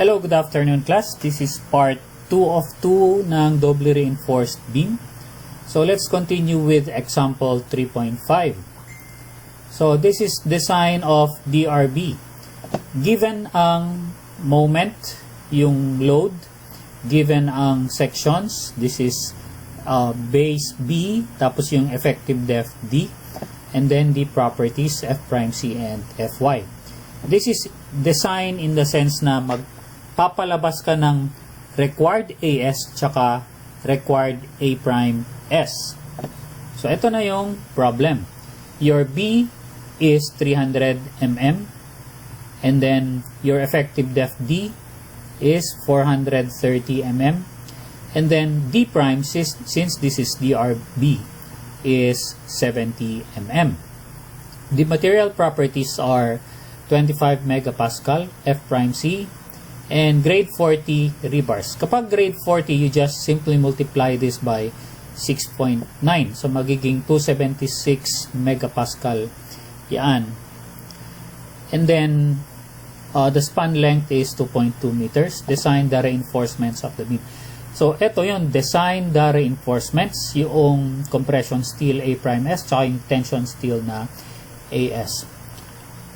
Hello, good afternoon class. This is part 2 of 2 ng doubly reinforced beam. So let's continue with example 3.5. So this is design of DRB. Given ang moment, yung load, given ang sections, this is base B, tapos yung effective depth D, and then the properties F prime C and Fy. This is design in the sense na magpapalabas ka ng required AS tsaka required A prime S. So ito na yung problem. Your B is 300 mm and then your effective depth D is 430 mm and then D prime, since this is DRB, is 70 mm. The material properties are 25 megapascal, F prime C, and grade 40 rebars. Kapag grade 40, you just simply multiply this by 6.9. So, magiging 276 megapascal yan. And then, the span length is 2.2 meters. Design the reinforcements of the beam. So, ito yun. Design the reinforcements. Yung compression steel A prime S, tsaka yung tension steel na AS.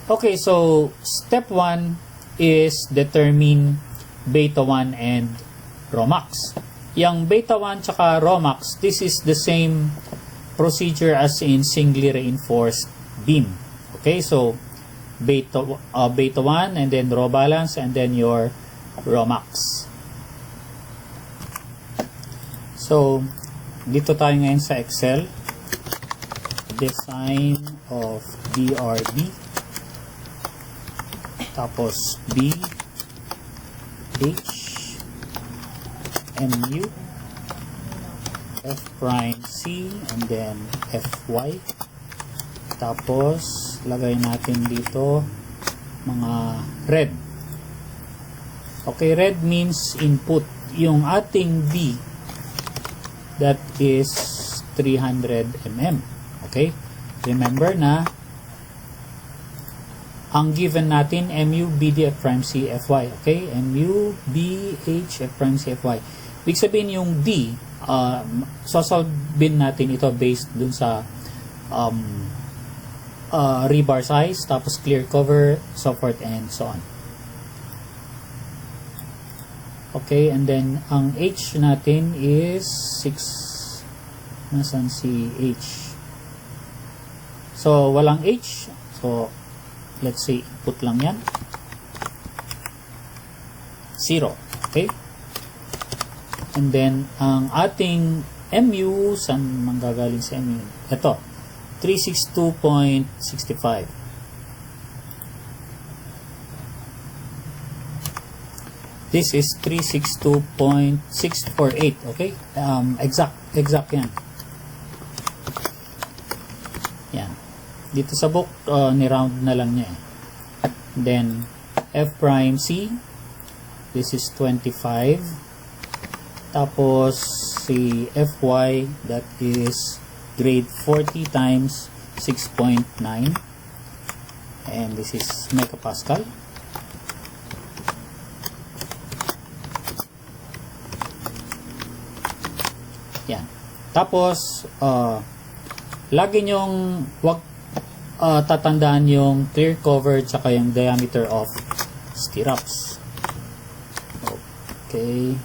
Okay, so step 1 is determine beta 1 and Romax. Yung beta 1 tsaka Romax, this is the same procedure as in singly reinforced beam. Okay, so beta 1 and then raw balance and then your Romax. So, dito tayo ngayon sa Excel. Design of DRB. Tapos B, H, MU, F prime C, and then Fy. Tapos, lagay natin dito mga red. Okay, red means input. Yung ating B, that is 300 mm. Okay? Remember na ang given natin, MU, BD, F prime C, Fy. Okay? MU, B, H, F prime C, Fy. Ibig sabihin yung D, sosolvin natin ito based dun sa rebar size, tapos clear cover, so forth and so on. Okay, and then ang H natin is 6. Nasaan si H? So, walang H. So, let's say, input lang yan. 0. Okay? And then, ang ating MU, saan manggagaling sa MU? Ito, 362.65. This is 362.648. Okay? Exact yan. Yan. Dito sa book, ni-round na lang niya eh. Then, F prime C, this is 25. Tapos, si Fy, that is grade 40 times 6.9. And this is megapascal. Yan. Tapos, lagi nyong wag tatandaan yung clear cover tsaka yung diameter of stirrups. Okay.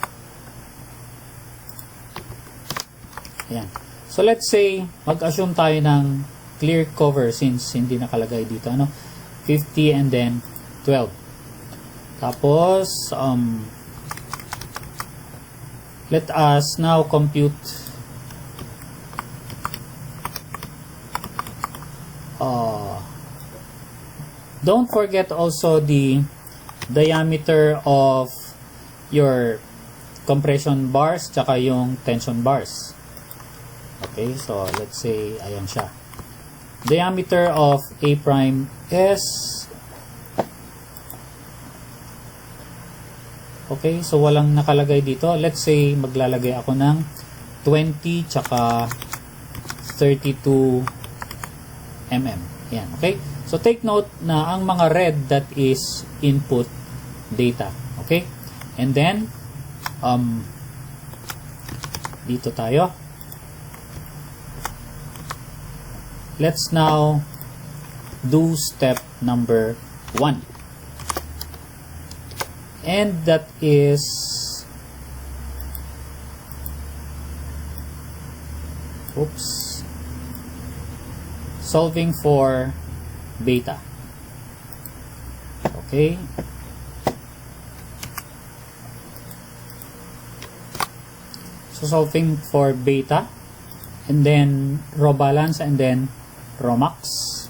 Ayan. So, let's say, mag-assume tayo ng clear cover since hindi nakalagay dito. 50 and then 12. Tapos, let us now compute don't forget also the diameter of your compression bars tsaka yung tension bars. Okay, so let's say ayan siya. Diameter of A prime S. Okay, so walang nakalagay dito. Let's say maglalagay ako ng 20 tsaka 32 mm. Yan, okay? So take note na ang mga red, that is input data. Okay? And then, dito tayo. Let's now do step number 1. And that is solving for beta. Okay. So solving for beta, and then row balance, and then row max.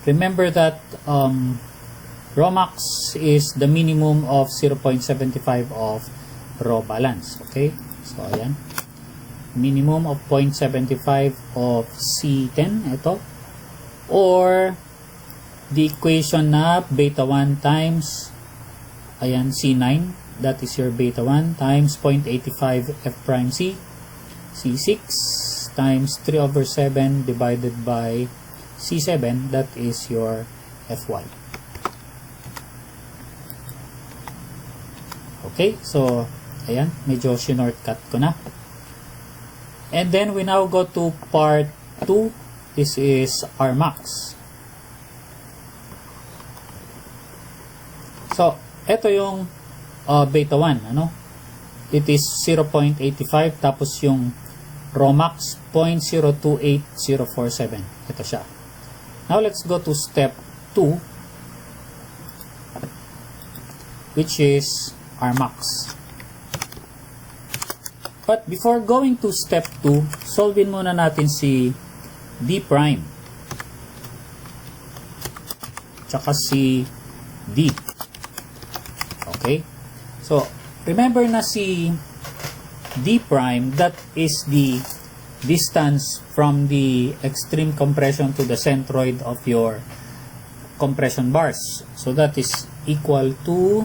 Remember that row max is the minimum of 0.75 of row balance. Okay, so ayan, minimum of 0.75 of C10, ito, or the equation na beta 1 times, ayan, C9, that is your beta 1 times 0.85 F prime C, C6 times 3 over 7 divided by C7, that is your F1. Okay, so ayan, medyo shortcut ko na. And then we now go to part 2. This is R max. So, ito yung beta 1, ano? It is 0.85, tapos yung row max 0.028047. Ito siya. Now let's go to step 2, which is R max. But before going to step 2, solvein muna natin si D prime tsaka si D. Okay? So, remember na si D prime, that is the distance from the extreme compression to the centroid of your compression bars. So, that is equal to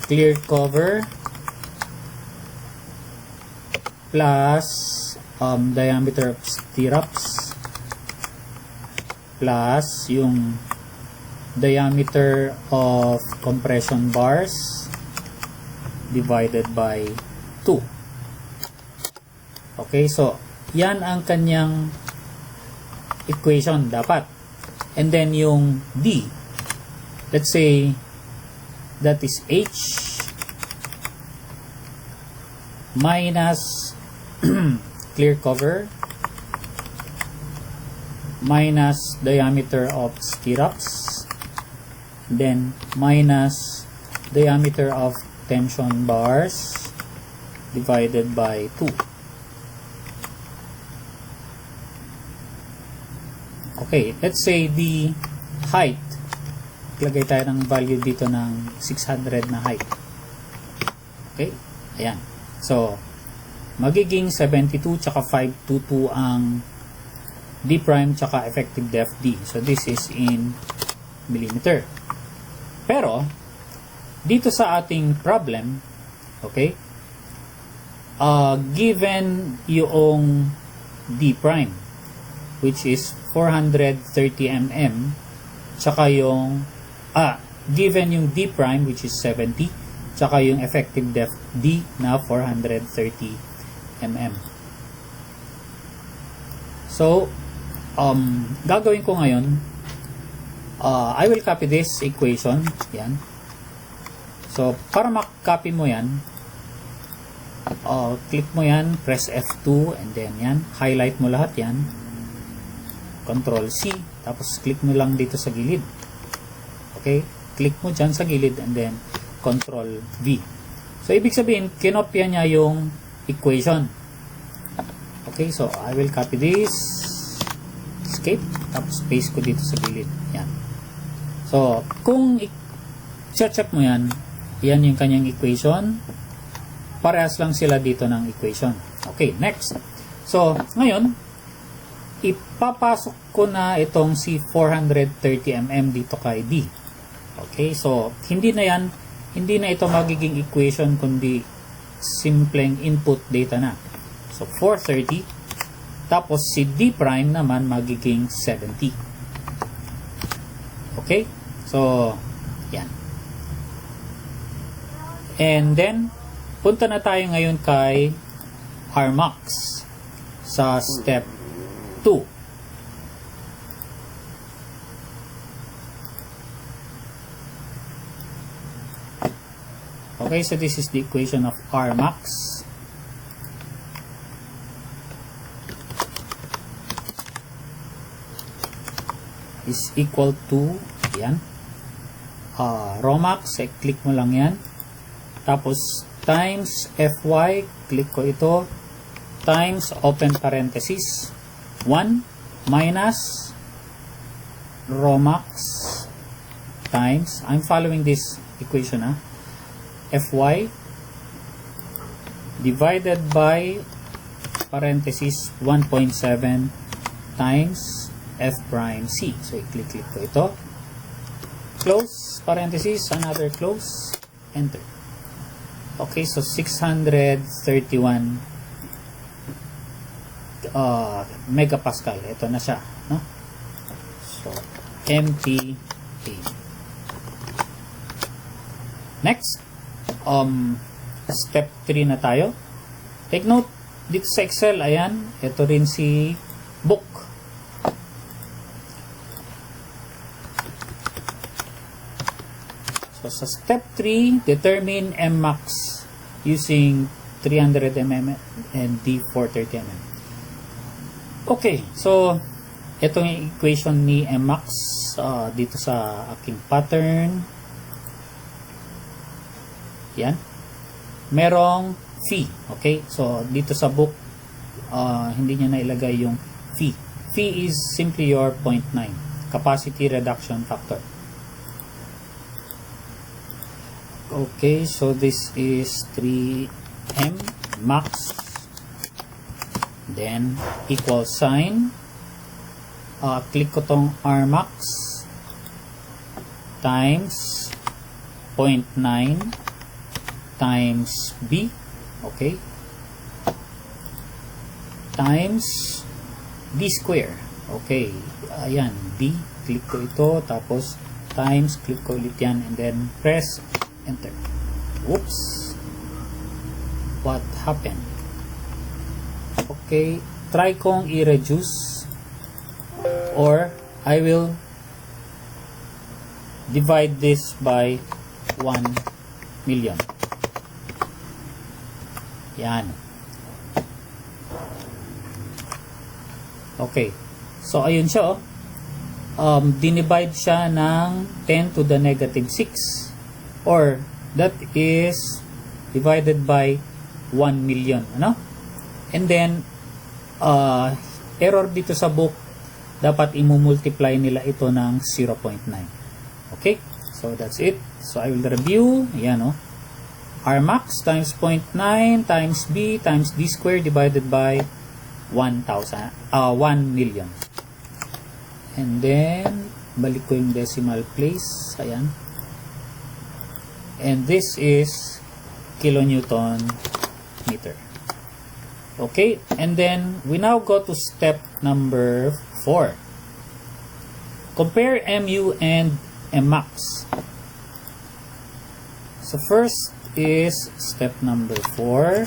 clear cover plus diameter of stirrups plus yung diameter of compression bars divided by 2. Okay, so yan ang kanyang equation dapat. And then yung D, let's say that is H minus clear cover minus diameter of stirrups, then minus diameter of tension bars divided by 2. Okay, let's say the height, lagay tayo ng value dito ng 600 na height. Okay, ayan. So, magiging 72 tsaka 522 ang D prime tsaka effective depth D. So, this is in millimeter. Pero, dito sa ating problem, okay, given yung D prime, which is 430 mm, tsaka yung, given yung D prime, which is 70, tsaka yung effective depth D na 430 mm. So, gagawin ko ngayon, I will copy this equation. Yan. So, para makopy mo yan, click mo yan, press F2, and then yan, highlight mo lahat yan, Control C, tapos click mo lang dito sa gilid. Okay? Click mo dyan sa gilid, and then Control V. So, ibig sabihin, kinopya niya yung equation. Okay, so I will copy this, escape, tapos paste ko dito sa gilid. Yan. So, kung i-check mo yan, yan yung kanyang equation. Parehas lang sila dito ng equation. Okay, next. So, ngayon, ipapasok ko na itong si 430 mm dito kay D. Okay, so, hindi na ito magiging equation, kundi simpleng input data na. So, 430. Tapos, si D prime naman magiging 70. Okay? So, yan. And then, punta na tayo ngayon kay Rmax sa step 2. Okay, so this is the equation of Rmax. Is equal to, yan, Rmax, click mo lang yan. Tapos, times Fy, click ko ito, times, open parenthesis, 1 minus Rmax times, I'm following this equation, Fy divided by parenthesis 1.7 times F prime C. So, i-click ko ito. Close, parenthesis, another close, enter. Okay, so 631 megapascal. Ito na siya, no? So, MPa. Next, step 3 na tayo. Take note, dito sa Excel, ayan, ito rin si book. So, sa step 3, determine Mmax using 300 mm and D430 mm. Okay, so ito yung equation ni Mmax dito sa aking pattern. Yan. Merong phi. Okay, so dito sa book, hindi niya nailagay yung phi. Phi is simply your 0.9 capacity reduction factor. Okay, so this is 3M max, then equal sign, click ko tong Rmax times 0.9 times B, okay, times B square, okay, ayan, B, click ko ito, tapos times, click ko ulit yan, and then press enter. Oops, what happened? Okay, try kong i-reduce, or I will divide this by 1 million. Yan. Okay, so ayun siya, dinivide siya ng 10 to the negative 6, or that is divided by 1 million, ano? And then error dito sa book, dapat i-multiply nila ito ng 0.9. Okay, so that's it. So I will review. Ayan, Rmax times 0.9 times B times D squared divided by 1 million. And then balik ko yung decimal place. Ayan. And this is kilonewton meter. Okay, and then we now go to step number 4. Compare MU and Mmax. So first is step number 4.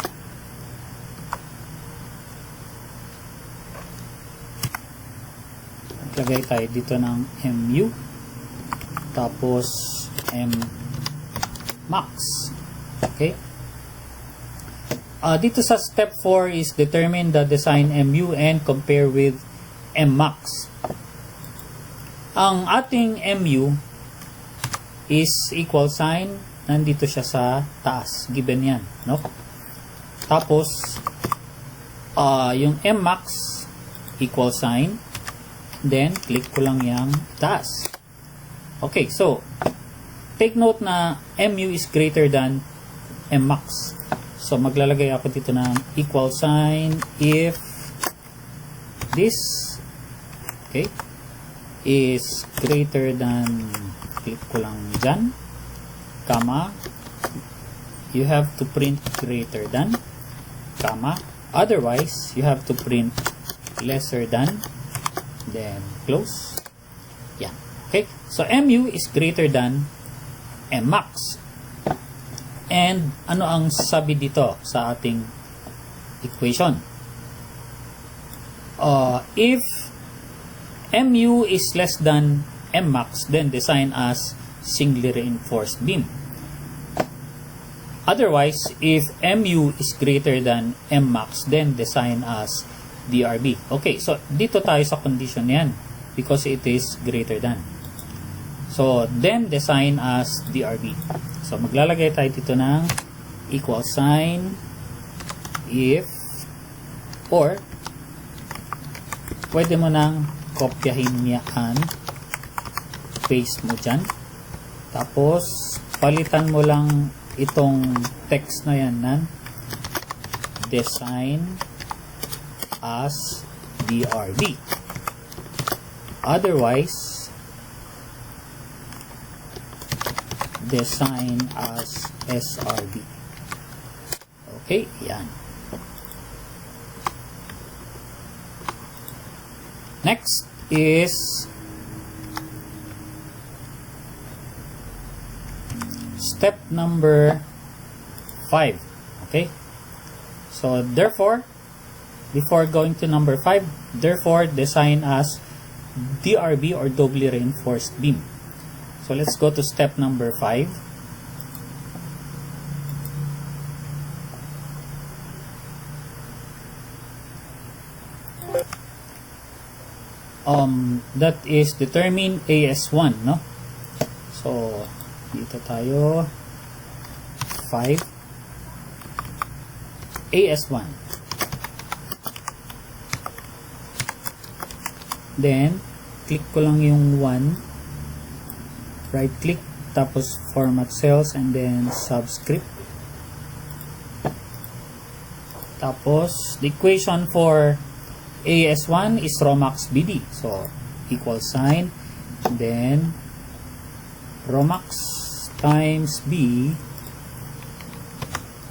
Lagay tayo dito ng MU, tapos Mmax. Okay. Dito sa step 4 is determine the design MU and compare with Mmax. Ang ating MU is equal sign, nandito siya sa taas, given yan, no? Tapos yung Mmax equal sign, then click ko lang yung taas. Okay, so take note na MU is greater than Mmax. So maglalagay ako dito ng equal sign if this, okay, is greater than, click ko lang dyan, comma, you have to print greater than, comma, otherwise you have to print lesser than, then close. Yeah. Okay, so MU is greater than Mmax. And ano ang sabi dito sa ating equation? If mu is less than mmax, then design as singly reinforced beam. Otherwise, if mu is greater than mmax, then design as DRB. Okay, so dito tayo sa condition yan because it is greater than. So, then design as DRB. So, maglalagay tayo dito ng equal sign if, or pwede mo nang kopyahin yan, paste mo dyan. Tapos, palitan mo lang itong text na yan ng design as DRB. Otherwise, design as SRB. Okay, yan. Next is step number 5. Okay, so therefore, before going to number 5, therefore design as DRB or doubly reinforced beam. So let's go to step number 5. That is determine AS1, no? So dito tayo 5 AS1. Then click ko lang yung 1. Right click, tapos format cells and then subscript. Tapos the equation for AS1 is rho max BD. So equal sign, then rho max times B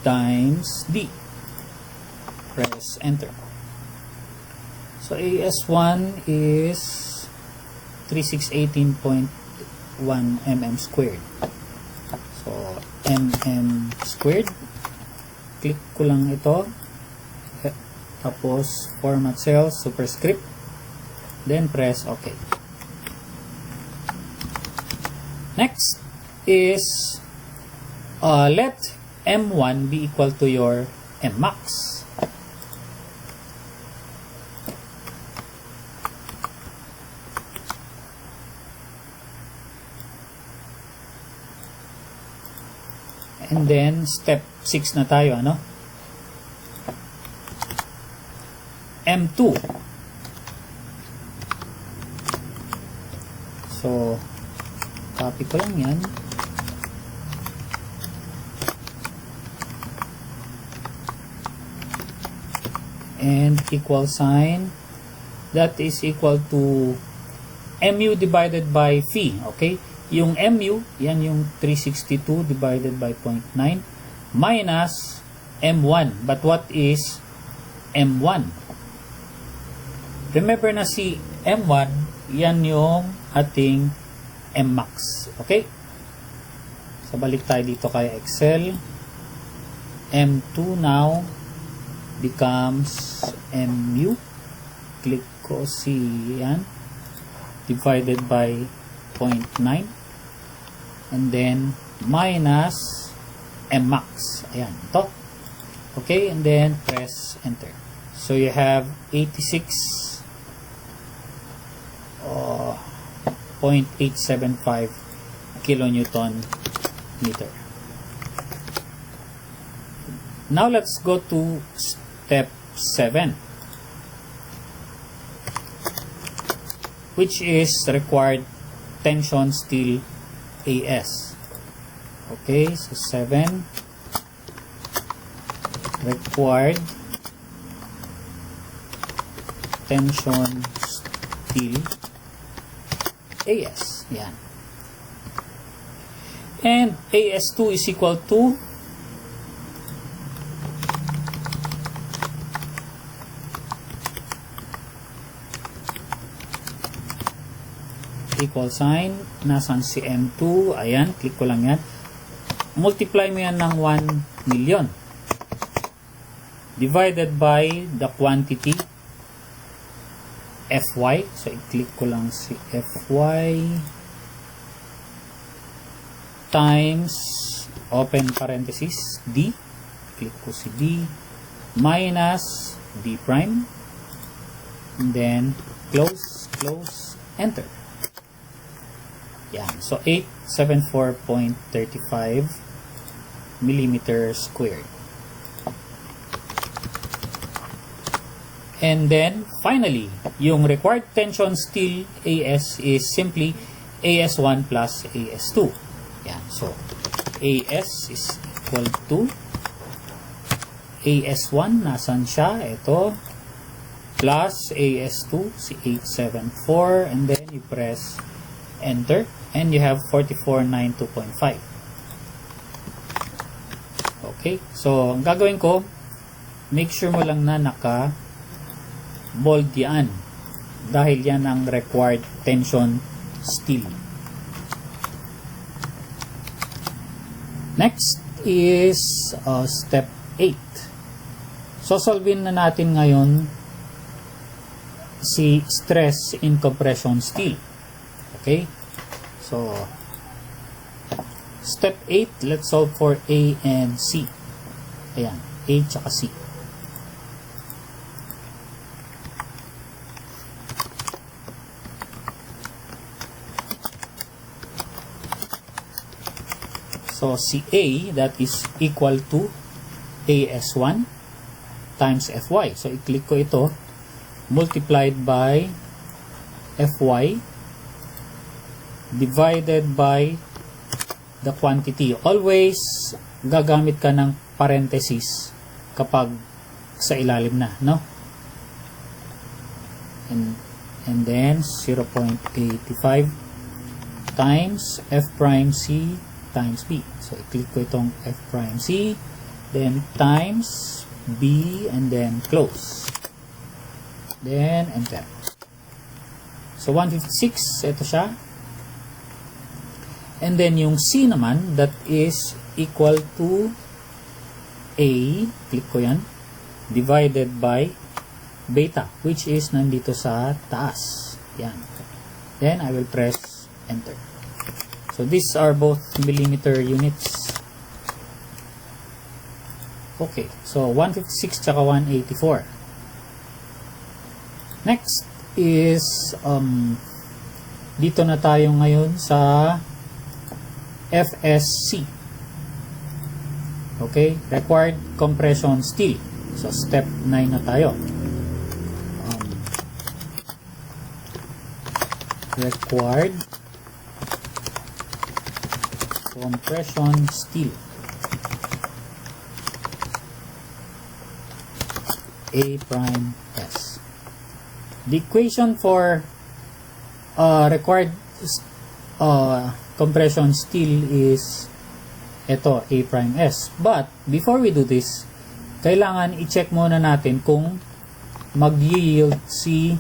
times D. Press enter. So AS1 is 3618.1 mm squared. So mm squared, click ko lang ito, tapos format cells, superscript, then press OK. Next is let m1 be equal to your mmax. And then, step 6 na tayo, ano? M2. So, copy ko lang yan. And equal sign. That is equal to mu divided by phi, okay? Yung mu, yan yung 362 divided by 0.9 minus m1. But what is m1? Remember na si m1, yan yung ating mmax. Okay? So, balik tayo dito kay Excel. m2 now becomes mu. Click ko si yan. Divided by 0.9. And then minus mmax. Ayan, ito. Okay, and then press enter. So you have 86.875 kilonewton meter. Now let's go to step 7, which is required tension steel AS. Okay, so 7 required tension steel AS. Yan. And AS2 is equal to equal sign, nasan si M2, ayan, click ko lang yan, multiply mo yan ng 1 million. Divided by the quantity Fy. So, i-click ko lang si Fy times, open parenthesis, D. Click ko si D. Minus D prime. And then, close, enter. Yan. So, 874.35 millimeter squared. And then, finally, yung required tension steel AS is simply AS1 plus AS2. Yan. So, AS is equal to AS1, nasan siya? Ito. Plus AS2, si 874. And then, you press enter. And you have 4492.5. Okay. So, ang gagawin ko, make sure mo lang na naka-bold yan. Dahil yan ang required tension steel. Next is step 8. So, solvein na natin ngayon si stress in compression steel. Okay? So, step 8, let's solve for A and C. Ayan, A tsaka C. So, si A, that is equal to AS1 times Fy. So, i-click ko ito, multiplied by Fy divided by the quantity. Always, gagamit ka ng parenthesis kapag sa ilalim na, no? And then, 0.85 times F prime C times B. So, i-click ko itong F prime C, then times B, and then close. Then, enter. So, 156, ito siya. And then, yung C naman, that is equal to A, click ko yan, divided by beta, which is nandito sa taas. Yan. Then, I will press enter. So, these are both millimeter units. Okay. So, 156 tsaka 184. Next is, dito na tayo ngayon sa FSC. Okay. Required compression steel. So, step 9 na tayo. Required compression steel. A prime S. The equation for required compression steel is ito, A prime S. But before we do this, kailangan i-check muna natin kung mag-yield si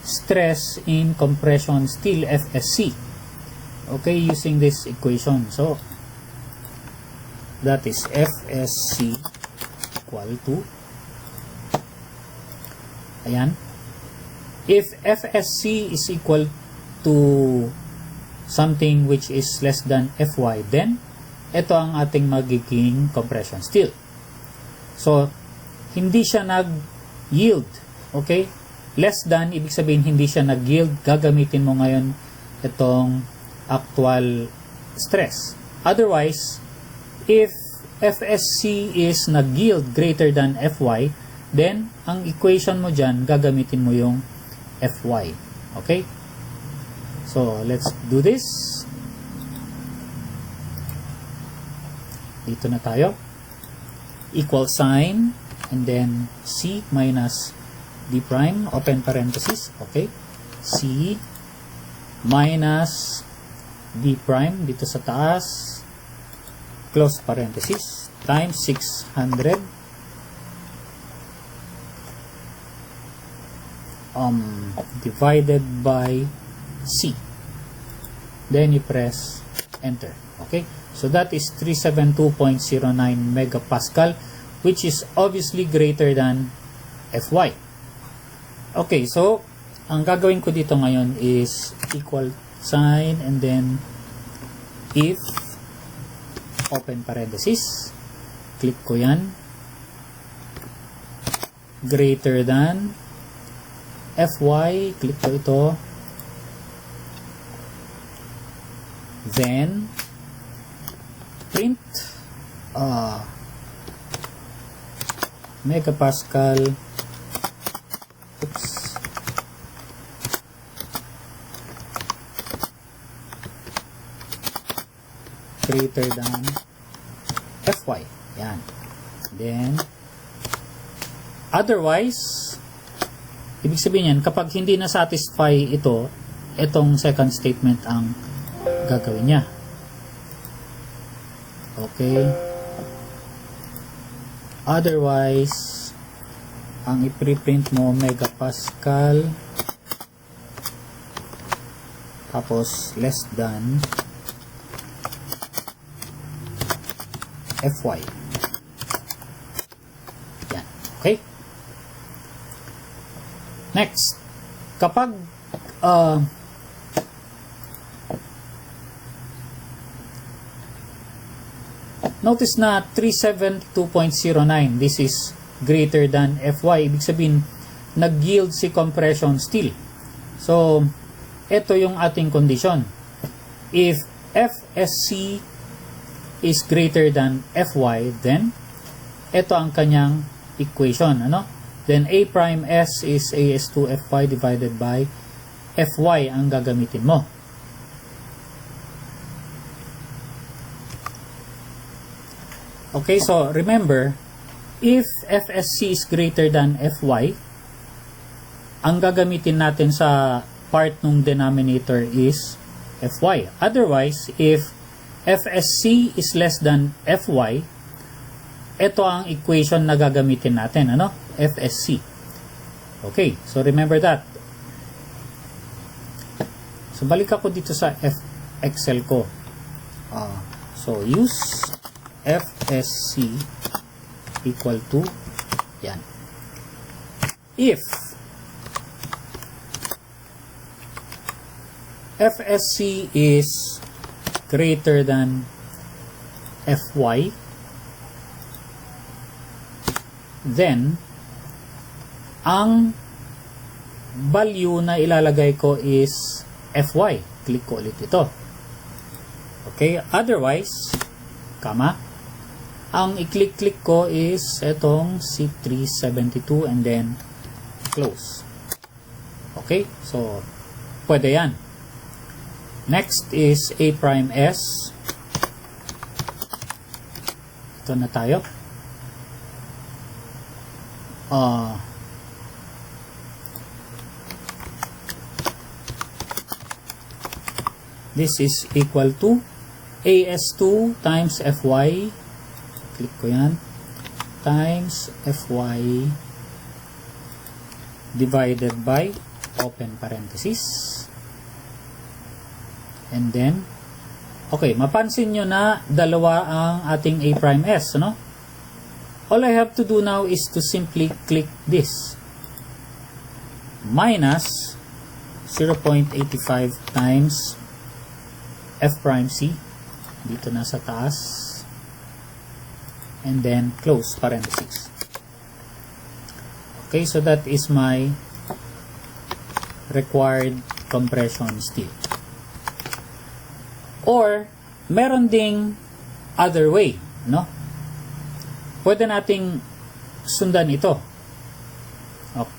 stress in compression steel FSC. Okay, using this equation. So, that is FSC equal to, ayan, if FSC is equal to something which is less than Fy, then ito ang ating magiging compression steel. So, hindi siya nag-yield. Okay? Less than, ibig sabihin hindi siya nag-yield. Gagamitin mo ngayon itong actual stress. Otherwise, if FSC is nag-yield greater than Fy, then ang equation mo dyan, gagamitin mo yung Fy. Okay? So, let's do this. Dito na tayo. Equal sign, and then C minus D prime, open parenthesis. Okay? C minus D prime dito sa taas, close parenthesis, times 600 divided by C. Then you press enter. Okay? So that is 372.09 megapascal, which is obviously greater than Fy. Okay, so ang gagawin ko dito ngayon is equal sign and then if open parenthesis, click ko yan, greater than Fy, click ko ito, then print megapascal, oops, greater than Fy. Yan. Then, otherwise, ibig sabihin yan, kapag hindi na-satisfy ito, itong second statement ang gagawin niya. Okay. Otherwise, ang i-preprint mo megapascal tapos less than Fy. Yan. Okay? Next, kapag notice na 372.09, this is greater than Fy, ibig sabihin nag-yield si compression steel. So, ito yung ating condition. If FSC is greater than Fy, then ito ang kanyang equation, ano? Then A prime S is AS2 Fy divided by Fy ang gagamitin mo. Okay, so remember, if FSC is greater than Fy, ang gagamitin natin sa part ng denominator is Fy. Otherwise, if FSC is less than Fy, ito ang equation na gagamitin natin, ano? FSC. Okay, so remember that. So balik ako dito sa Excel ko. So use FSC equal to yan. If FSC is greater than Fy, then ang value na ilalagay ko is Fy. Click ko ulit ito. Okay, otherwise, ang i-click ko is itong C372 and then close. Okay, so pwede yan. Next is A prime S. Ito na tayo. This is equal to AS2 times Fy. Click ko yan. Times Fy divided by open parenthesis. And then, okay, mapansin nyo na dalawa ang ating A prime S, no? All I have to do now is to simply click this. Minus 0.85 times F prime C. Dito na sa taas. And then, close parenthesis. Okay, so that is my required compression steel. Or, meron ding other way, no? Pwede nating sundan ito. Okay.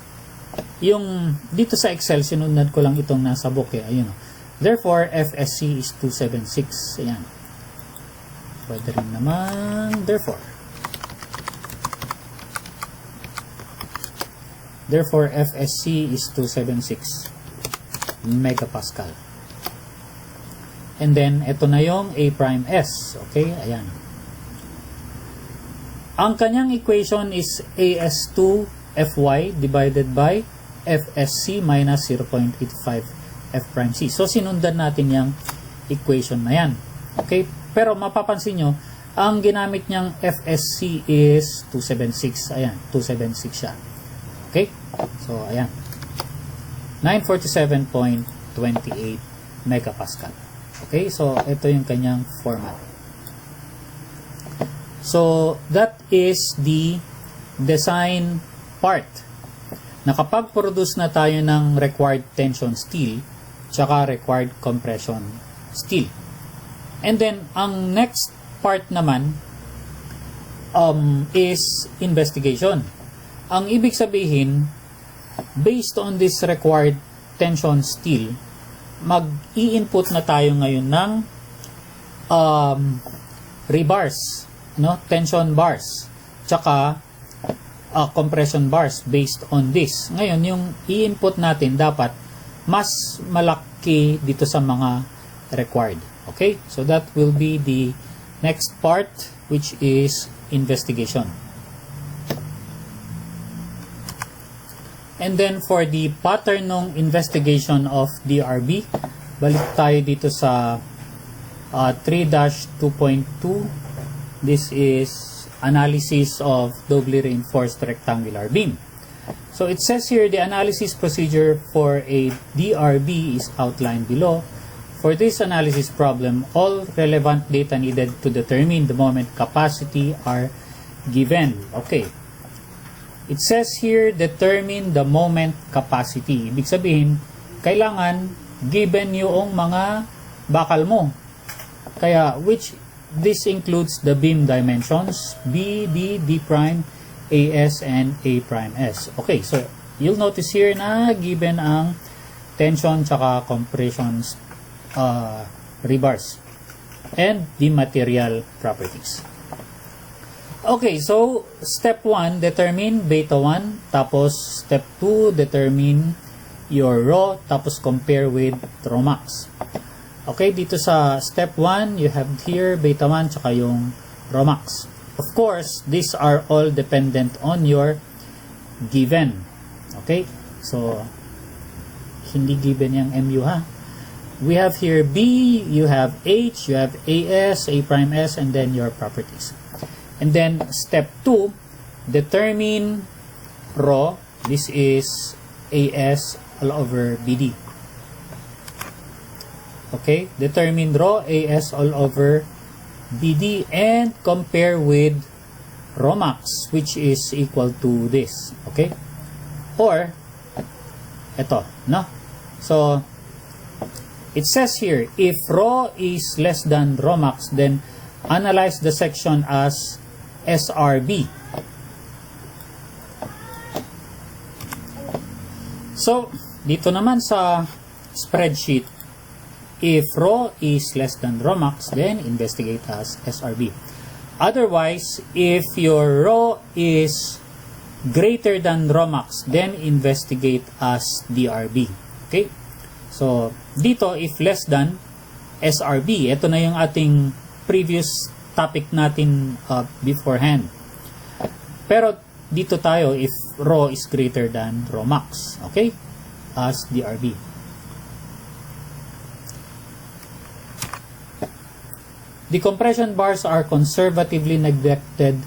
Yung dito sa Excel, sinundan ko lang itong nasa book eh. Ayun. Therefore, FSC is 276. Ayan. Pwede rin naman. Therefore, FSC is 276 megapascal. And then, ito na yung A prime S. Okay, ayan. Ang kanyang equation is AS2 Fy divided by FSC minus 0.85 F prime C. So, sinundan natin yung equation na yan. Okay, Pero mapapansin nyo, ang ginamit niyang FSC is 276. Ayan, 276 siya. Okay? So, ayan. 947.28 megapascal. Okay? So, ito yung kanyang format. So, that is the design part. Nakapag-produce na tayo ng required tension steel tsaka required compression steel. And then, ang next part naman is investigation. Ang ibig sabihin, based on this required tension steel, mag-i-input na tayo ngayon ng rebars, no? Tension bars, tsaka compression bars based on this. Ngayon, yung i-input natin dapat mas malaki dito sa mga required. Okay? So that will be the next part, which is investigation. And then for the pattern ng investigation of DRB, balik tayo dito sa 3-2.2. This is analysis of doubly reinforced rectangular beam. So it says here the analysis procedure for a DRB is outlined below. For this analysis problem, all relevant data needed to determine the moment capacity are given. Okay. It says here, determine the moment capacity. Ibig sabihin, kailangan given yung mga bakal mo. Kaya, this includes the beam dimensions, B, D, D prime, AS, and A prime S. Okay, so, you'll notice here na given ang tension tsaka compressions rebars and the material properties. Okay, so step 1, determine beta 1, tapos step 2, determine your rho, tapos compare with rho max. Okay, dito sa step 1, you have here beta 1 tsaka yung rho max. Of course, these are all dependent on your given. Okay, so hindi given yung MU ha. We have here B, you have H, you have AS, A prime S, and then your properties. And then step 2, determine rho. This is AS all over BD. Okay, determine rho AS all over BD and compare with rho max, which is equal to this. Okay, or ito, no? So it says here, if rho is less than rho max, then analyze the section as SRB. So, dito naman sa spreadsheet, if rho is less than rho max, then investigate as SRB. Otherwise, if your rho is greater than rho max, then investigate as DRB. Okay? So, dito, if less than SRB, ito na yung ating previous topic natin beforehand. Pero, dito tayo, if rho is greater than rho max. Okay? As DRB. The compression bars are conservatively neglected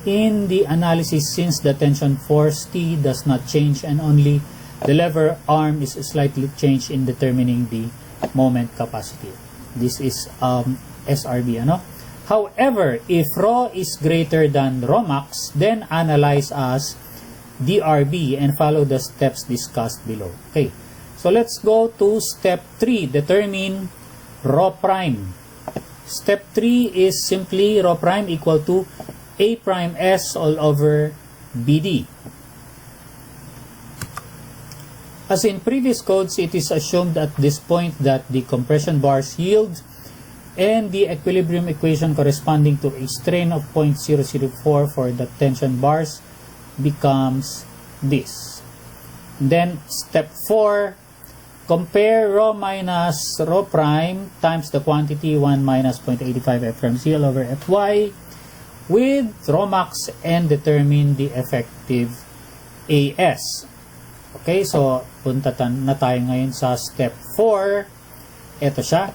in the analysis since the tension force T does not change and only the lever arm is slightly changed in determining the moment capacity. This is SRB, ano? However, if rho is greater than rho max, then analyze as DRB and follow the steps discussed below. Okay, so let's go to step 3, determine rho prime. Step 3 is simply rho prime equal to A prime S all over BD. As in previous codes, it is assumed at this point that the compression bars yield and the equilibrium equation corresponding to a strain of 0.004 for the tension bars becomes this. Then step 4, compare rho minus rho prime times the quantity 1 minus 0.85 F from C all over Fy with rho max and determine the effective AS. Okay, so punta na tayo ngayon sa step 4. Ito siya.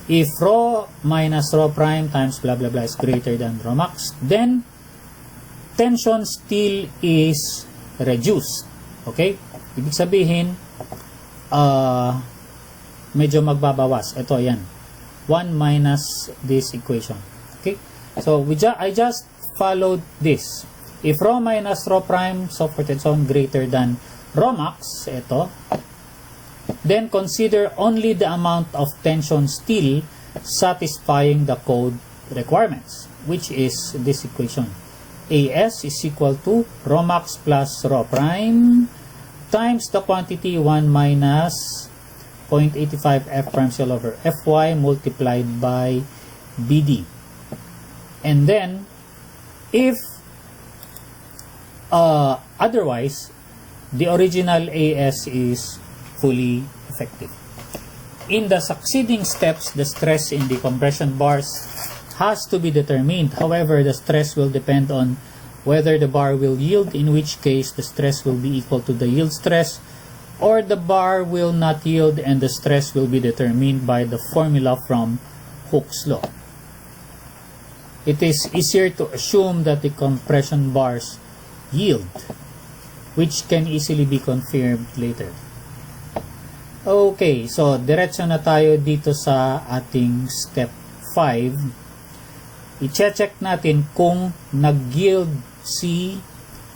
If rho minus rho prime times blah blah blah is greater than rho max, then tension still is reduced. Okay? Ibig sabihin, medyo magbabawas. Ito, yan. 1 minus this equation. Okay? So, I just followed this. If rho minus rho prime, so forth and so on, greater than rho max, ito, then consider only the amount of tension still satisfying the code requirements, which is this equation. AS is equal to rho max plus rho prime times the quantity 1 minus 0.85 F prime C all over Fy multiplied by BD. And then, if otherwise, the original AS is fully effective. In the succeeding steps, the stress in the compression bars has to be determined. However, the stress will depend on whether the bar will yield, in which case the stress will be equal to the yield stress, or the bar will not yield and the stress will be determined by the formula from Hooke's law. It is easier to assume that the compression bars yield, which can easily be confirmed later. Okay, so diretso na tayo dito sa ating step 5. I-check natin kung nag-yield si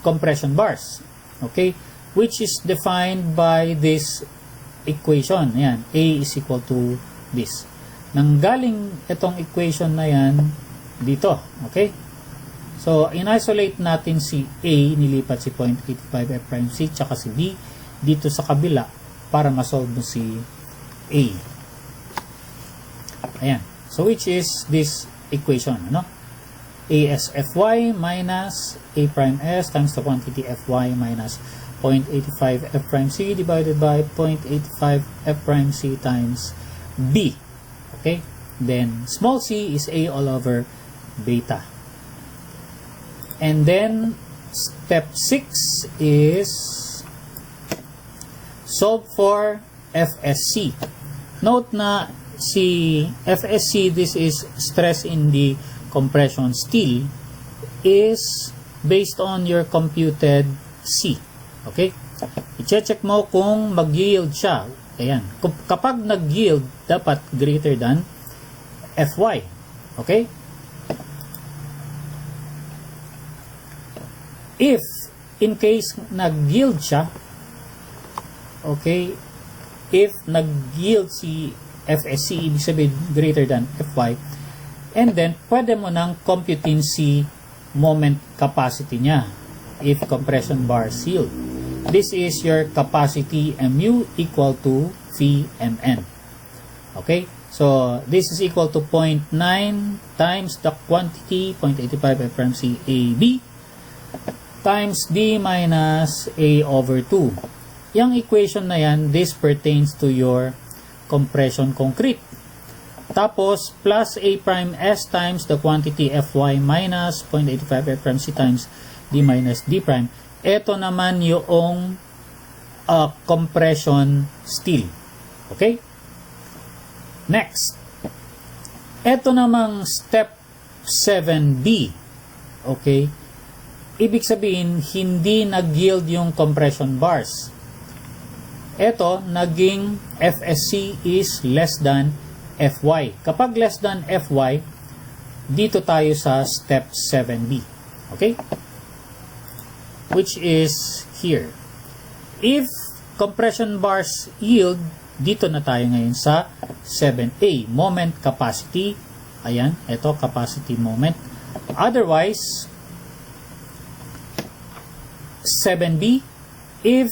compression bars. Okay, which is defined by this equation. Ayan, A is equal to this. Nanggaling itong equation na yan dito. Okay, so in-isolate natin si A, nilipat si 0.85 F prime C, tsaka si B dito sa kabila para ma-solve mo si A. Ayan. So, which is this equation, ano? ASFY minus A prime S times the quantity Fy minus 0.85 F prime C divided by 0.85 F prime C times B. Okay? Then, small c is A all over beta. And then, step 6 is solve for FSC. Note na si FSC, this is stress in the compression steel, is based on your computed C. Okay? I-check mo kung mag-yield siya. Ayan. Kapag nag-yield, dapat greater than Fy. Okay? If, in case nag-yield siya, okay, if nag-yield si FSC, ibig sabihin greater than Fy, and then pwede mo nang computin si moment capacity niya if compression bar yield. This is your capacity mu equal to Vmn. Okay, so this is equal to 0.9 times the quantity 0.85 F prime C AB times D minus A over 2. Yung equation na yan, this pertains to your compression concrete. Tapos, plus A prime S times the quantity Fy minus 0.85 F prime C times D minus D prime. Ito naman yung compression steel. Okay? Next. Ito namang step 7B. Okay? Ibig sabihin, hindi nag-yield yung compression bars. Ito, naging FSC is less than Fy. Kapag less than Fy, dito tayo sa step 7B. Okay? Which is here. If compression bars yield, dito na tayo ngayon sa 7A, moment capacity. Ayan, ito, capacity moment. Otherwise, 7B, if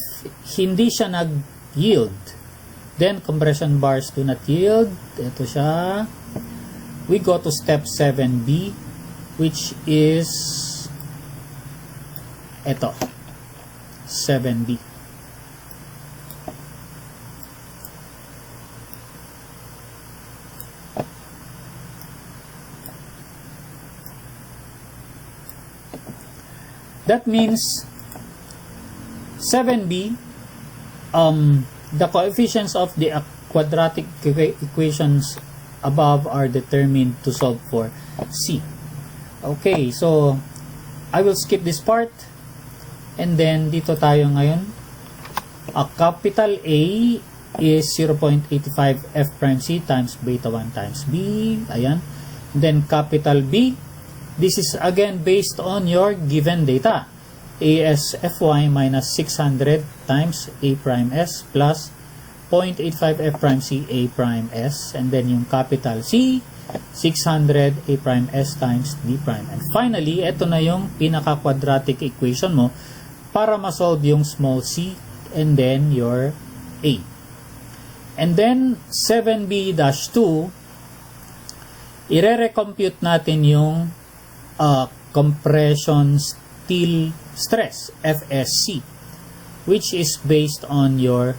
hindi siya nag-yield, then compression bars do not yield. Ito siya. We go to step 7B, which is ito, 7B. That means 7B, the coefficients of the quadratic equations above are determined to solve for C. Okay, so I will skip this part. And then, dito tayo ngayon. Capital A is 0.85 F prime C times beta 1 times B. Ayan. And then, capital B, this is again based on your given data. ASFY minus 600 times A prime S plus 0.85 F prime C A prime S. And then, yung capital C, 600 A prime S times D prime. And finally, ito na yung pinaka-quadratic equation mo para ma-solve yung small c and then your A. And then, 7B-2, ire-recompute natin yung compression steel stress, FSC, which is based on your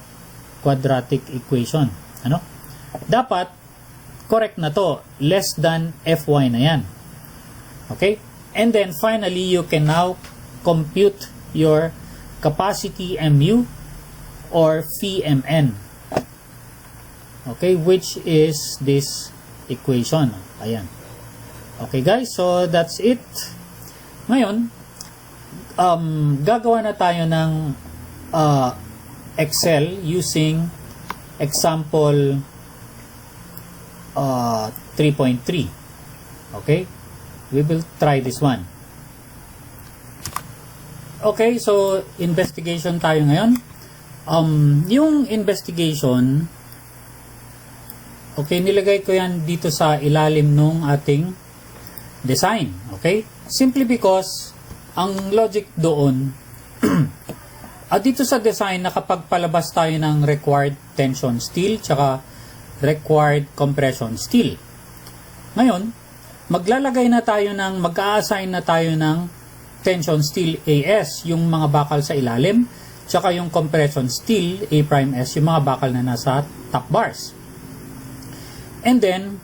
quadratic equation. Ano? Dapat, correct na to. Less than Fy na yan. Okay? And then, finally, you can now compute your capacity MU or Phi MN. Okay, which is this equation. Ayan. Okay guys, so that's it. Ngayon, gagawa na tayo ng Excel using example 3.3. Okay? We will try this one. Okay, so investigation tayo ngayon. Yung investigation, okay, nilagay ko yan dito sa ilalim nung ating design. Okay? Simply because ang logic doon dito sa design nakapagpalabas tayo ng required tension steel tsaka required compression steel. Ngayon, mag-a-assign na tayo ng tension steel AS, yung mga bakal sa ilalim, tsaka yung compression steel A prime S, yung mga bakal na nasa top bars. And then,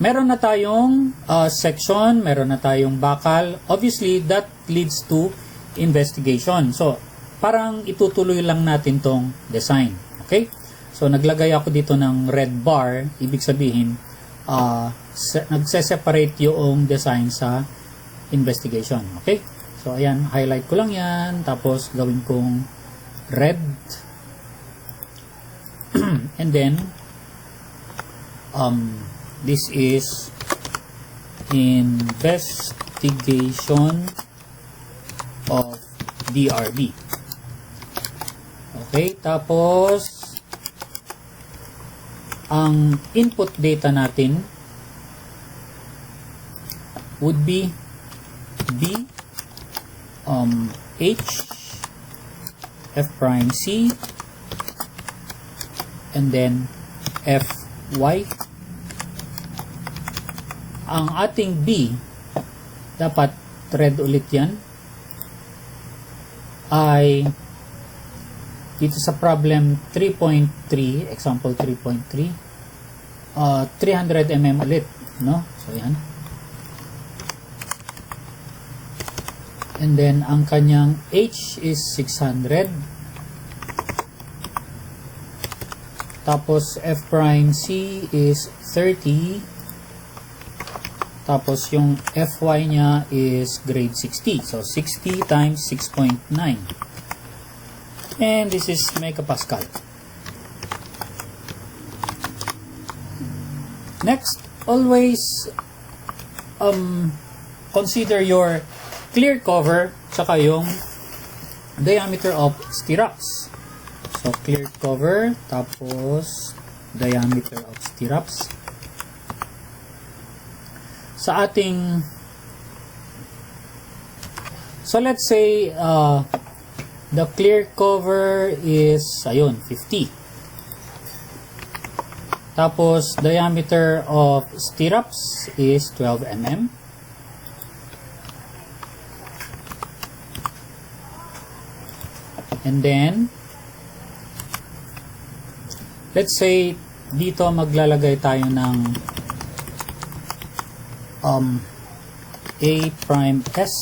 meron na tayong section, meron na tayong bakal. Obviously, that leads to investigation. So, parang itutuloy lang natin tong design. Okay? So, naglagay ako dito ng red bar. Ibig sabihin, nagse-separate yung design sa investigation. Okay? So, ayan, highlight ko lang yan. Tapos, gawin kong red. And then, this is investigation of DRB. Okay, tapos, ang input data natin would be B H F prime C and then F Y. Ang ating B dapat red ulit yan ay dito sa problem 3.3, example 3.3, 300 mm ulit, no? So yan. And then, ang kanyang H is 600. Tapos, F prime C is 30. Tapos, yung Fy niya is grade 60. So, 60 times 6.9. And this is megapascal. Next, always consider your clear cover saka yung diameter of stirrups. So, clear cover tapos diameter of stirrups. Sa ating let's say the clear cover is ayun 50. Tapos diameter of stirrups is 12 mm. And then, let's say, dito maglalagay tayo ng A prime S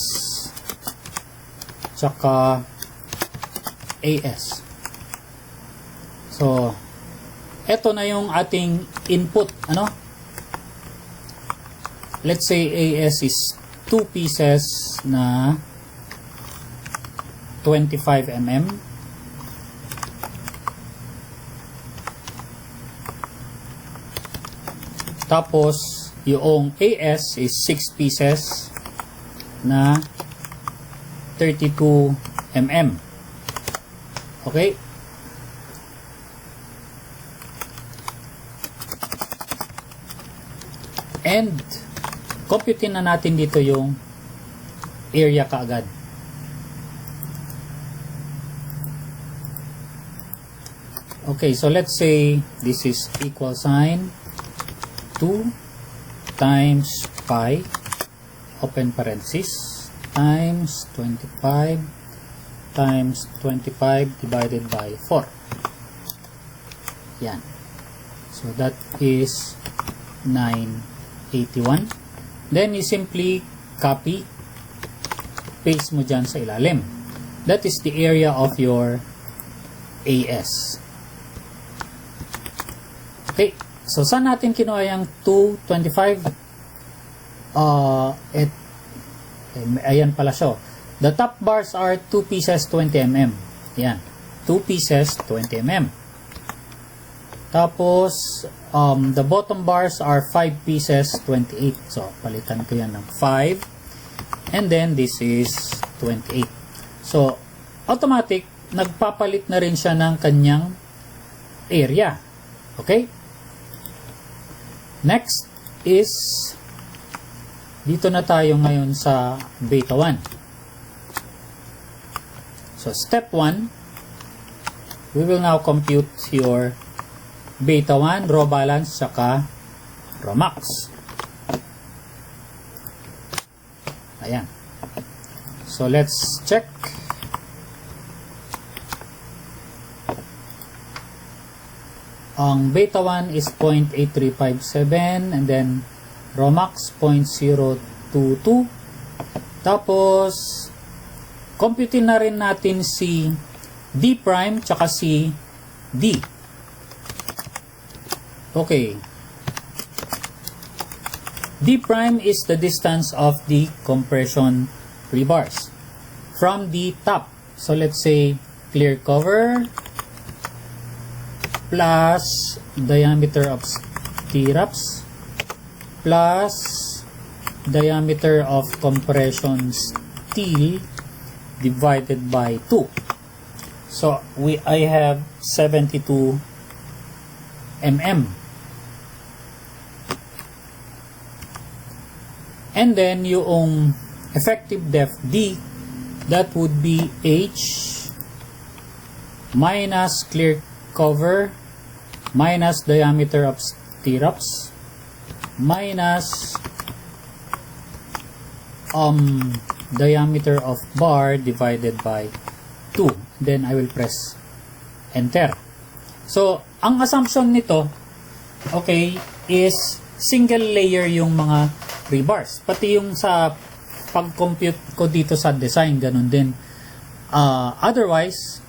tsaka AS. So, eto na yung ating input, ano? let's say AS is 2 pieces na 25 mm. Tapos, yung AS is 6 pieces na 32 mm. Okay? And, computein na natin dito yung area kaagad. Okay, so let's say this is equal sign 2 times pi, open parenthesis, times 25 times 25 divided by 4. Yan. So that is 981. Then you simply copy, paste mo dyan sa ilalim. That is the area of your AS. Okay. So, saan natin kinuha yung 225? Ayan pala siya. The top bars are 2 pieces 20 mm. Ayan. 2 pieces 20 mm. Tapos, the bottom bars are 5 pieces 28. So, palitan ko yan ng 5. And then, this is 28. So, automatic, nagpapalit na rin siya ng kanyang area. Okay? Next is, dito na tayo ngayon sa beta 1. So, step 1, we will now compute your beta 1, raw balance, saka raw max. Ayan. So, let's check. Ang beta 1 is 0.8357 and then raw max 0.022. Tapos computein na rin natin si D prime tsaka si D. Okay. D prime is the distance of the compression rebars from the top. So let's say clear cover plus diameter of stirrups plus diameter of compression steel divided by 2. So I have 72 mm. And then yung effective depth D, that would be H minus clear cover minus diameter of stirrups minus diameter of bar divided by 2. Then I will press enter. So, ang assumption nito, okay, is single layer yung mga rebars. Pati yung sa pag-compute ko dito sa design, ganun din. Otherwise,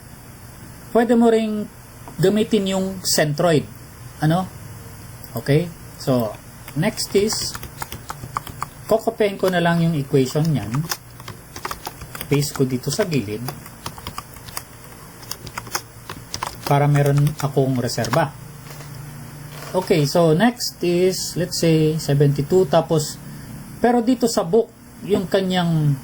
pwede mo ring gamitin yung centroid. Ano? Okay? So, next is, kokopyahin ko na lang yung equation niyan. Paste ko dito sa gilid. Para meron akong reserba. Okay, so next is, let's say, 72. Tapos, pero dito sa book, yung kanyang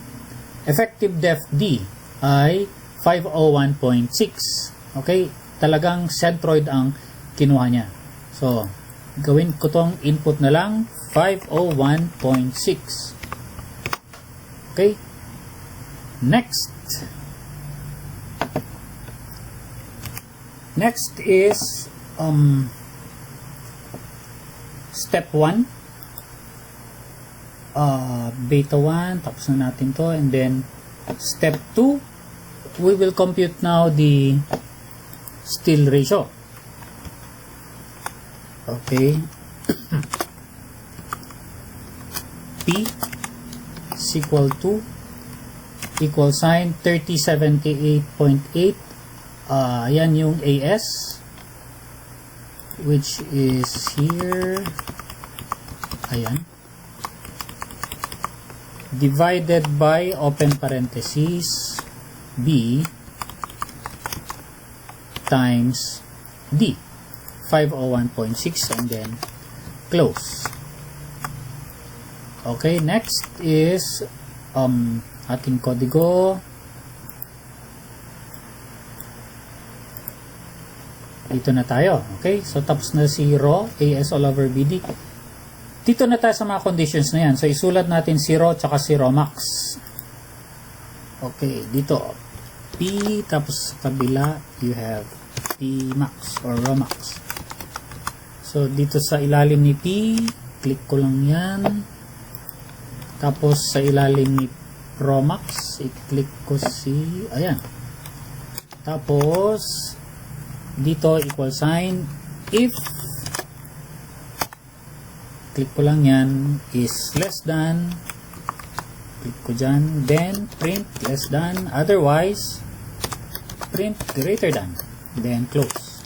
effective depth D ay 501.6. Okay? Talagang centroid ang kinuha niya. So, gawin ko tong input na lang 501.6. Okay? Next. Next is step 1. Beta 1, tapos na natin to, and then step 2, we will compute now the steel ratio. Okay. P is equal to equal sign 3078.8. Yan yung AS, which is here. Ayan. divided by open parenthesis B times D, 501.6, and then close. Okay, next is ating kodigo. Dito na tayo. Okay, so tapos na si rho, AS all over BD. Dito na tayo sa mga conditions na yan. So isulat natin si rho tsaka si rho max. Okay, dito P, tapos sa kabila you have P max or rho max. So dito sa ilalim ni P, click ko lang yan. Tapos sa ilalim ni rho max, i-click ko si, ayan. Tapos dito equal sign, if, click ko lang yan, is less than, click ko dyan, then print less than, otherwise print greater than, then close.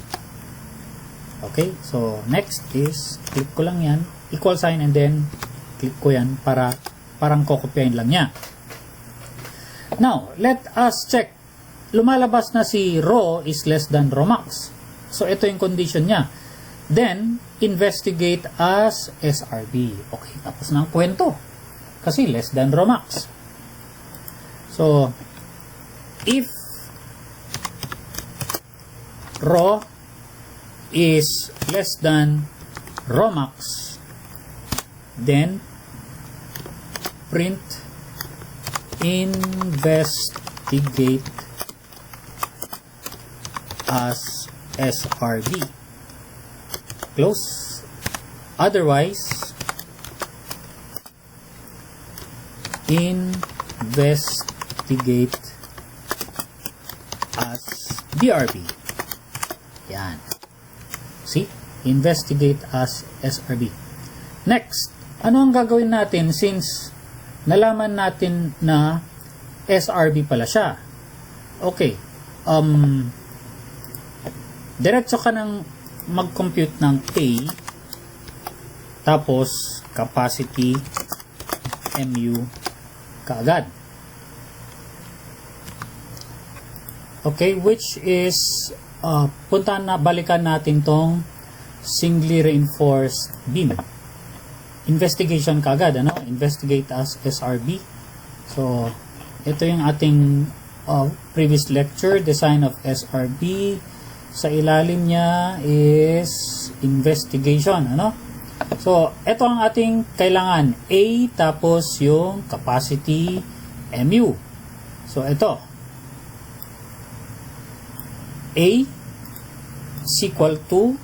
Okay, so next is click ko lang yan, equal sign, and then click ko yan para parang kokopyahin lang niya. Now let us check. Lumalabas na si rho is less than rho max. So ito yung condition niya. Then investigate as SRB. Okay, tapos na ang kwento. Kasi less than rho max. So if rho is less than rho max, then print investigate as SRB. Close. Otherwise, investigate as DRB. Yan. See? Investigate as SRB. Next, ano ang gagawin natin since nalaman natin na SRB pala siya? Okay. Diretso ka ng mag-compute ng A, tapos capacity MU kaagad. Okay, which is balikan natin tong singly reinforced beam. Investigation kaagad, ano? Investigate as SRB. So ito yung ating previous lecture, design of SRB. Sa ilalim niya is investigation, ano? So, ito ang ating kailangan. A, tapos yung capacity MU. So, ito. A is equal to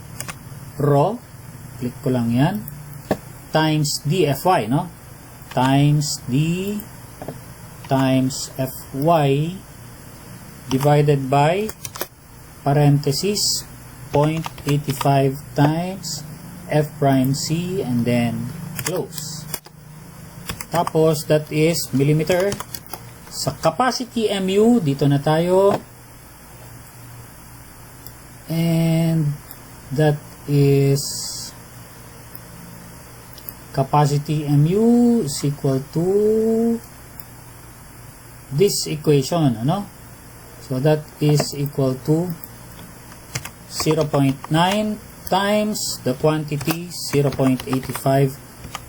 rho, click ko lang yan, times DFY, no? Times D times Fy divided by parenthesis 0.85 times F prime C, and then close. Tapos that is millimeter. Sa capacity MU, dito na tayo, and that is capacity MU is equal to this equation, ano? So that is equal to 0.9 times the quantity 0.85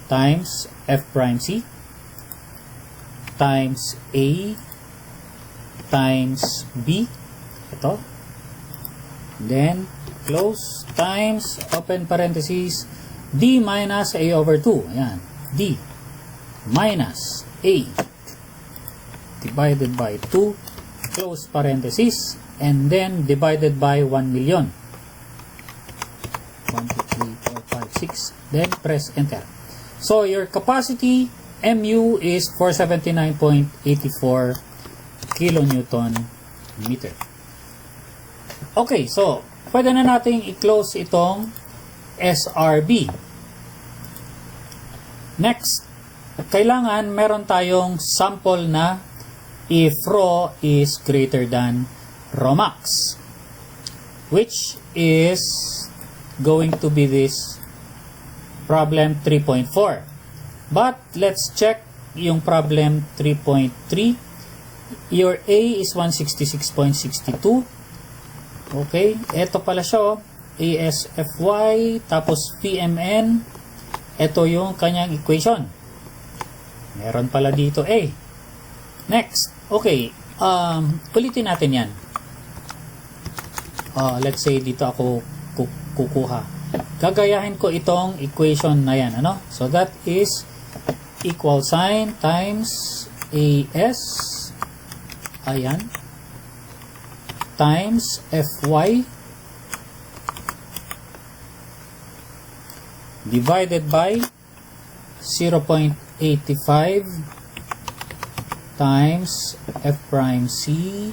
times F prime C times A times B, ito, then close, times open parenthesis D minus A over 2, ayan, D minus A divided by 2, close parenthesis, and then divided by 1 million. 1, 2, 3, 4, 5, 6. Then press enter. So your capacity MU is 479.84 kilonewton meter. Okay, so pwede na nating i-close itong SRB. Next, kailangan meron tayong sample na if rho is greater than rho max, which is going to be this problem 3.4. But let's check yung problem 3.3. Your A is 166.62. Okay, eto pala siya, oh. ASFY, tapos PMN. Ito yung kanyang equation. Meron pala dito A. Next, okay, ulitin natin yan. Let's say dito ako kukuha. Gagayahin ko itong equation na yan, ano? So that is equal sign times AS, ayan, times FY divided by 0.85 times F prime C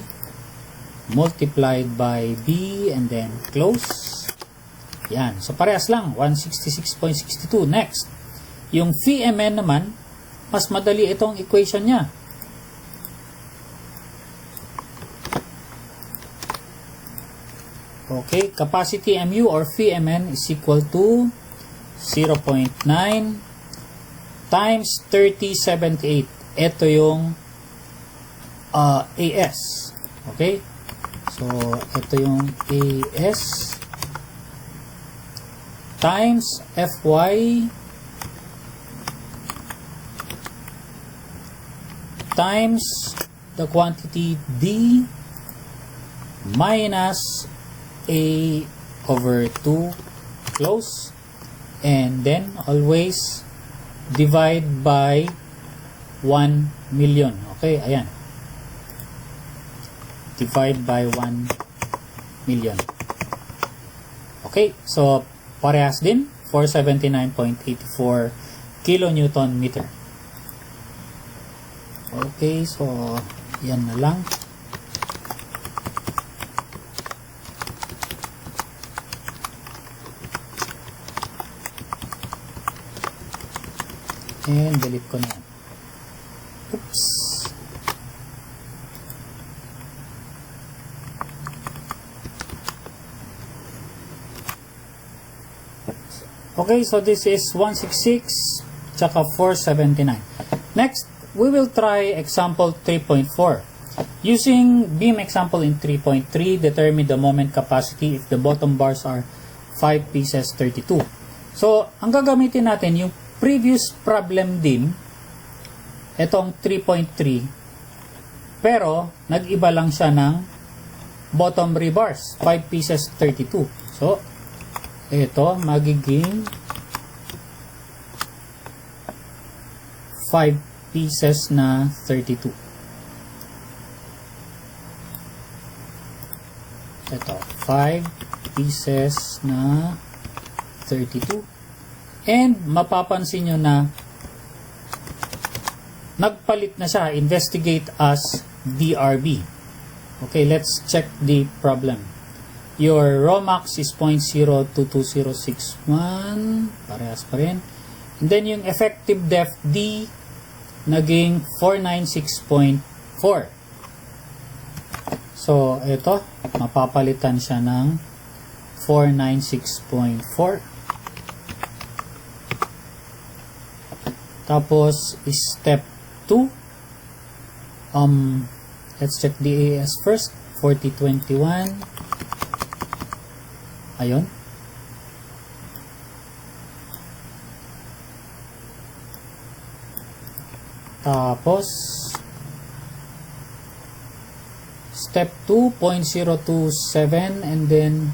multiplied by B and then close. Yan. So parehas lang, 166.62. Next, yung VMN naman, mas madali itong equation niya. Okay, capacity MU or VMN is equal to 0.9 times 3078. Ito yung AS. Okay? So, ito yung AS times FY times the quantity D minus A over 2 close, and then always divide by 1 million. Okay, ayan. Divide by 1 million. Okay, so parehas din, 479.84 kilonewton meter. Okay, so yan na lang. And delete ko na yan. Oops. Okay, so this is 166 tsaka 479. Next, we will try example 3.4. Using beam example in 3.3, determine the moment capacity if the bottom bars are 5 pieces 32. So, ang gagamitin natin yung previous problem din, itong 3.3, pero nag-iba lang siya ng bottom rebars, 5 pieces 32. So, ito magiging 5 pieces na 32. Ito, 5 pieces na 32. And mapapansin nyo na nagpalit na siya. Investigate as DRB. Okay, let's check the problem. Your raw max is 0.02261. Parehas pa rin. And then yung effective depth D naging 496.4. So, ito, mapapalitan siya ng 496.4. Tapos, step 2. Let's check the AS first. 4021. Ayun. Tapos, step 2.027, and then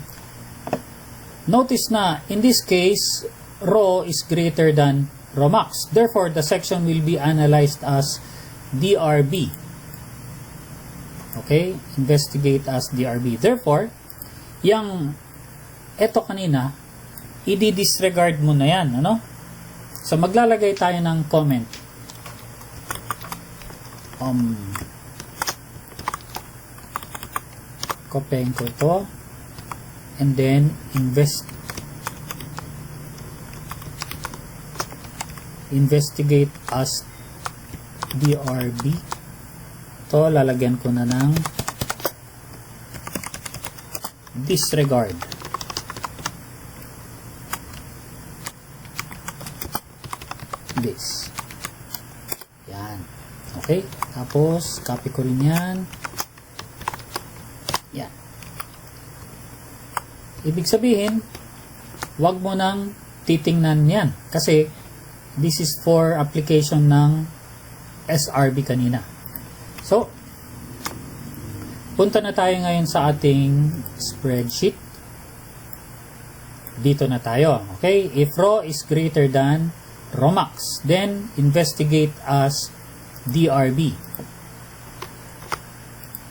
notice na in this case rho is greater than rho max. Therefore, the section will be analyzed as DRB. Okay? Investigate as DRB. Therefore, yung eto kanina, i-disregard mo na yan, ano? So, maglalagay tayo ng comment. Copying ko ito. And then, investigate as DRB. Ito, lalagyan ko na ng disregard. This. Yan. Okay? Tapos, copy ko rin yan. Yan. Ibig sabihin, wag mo nang titingnan yan. Kasi, this is for application ng SRB kanina. So, punta na tayo ngayon sa ating spreadsheet. Dito na tayo. Okay? If raw is greater than Romax, then investigate as DRB.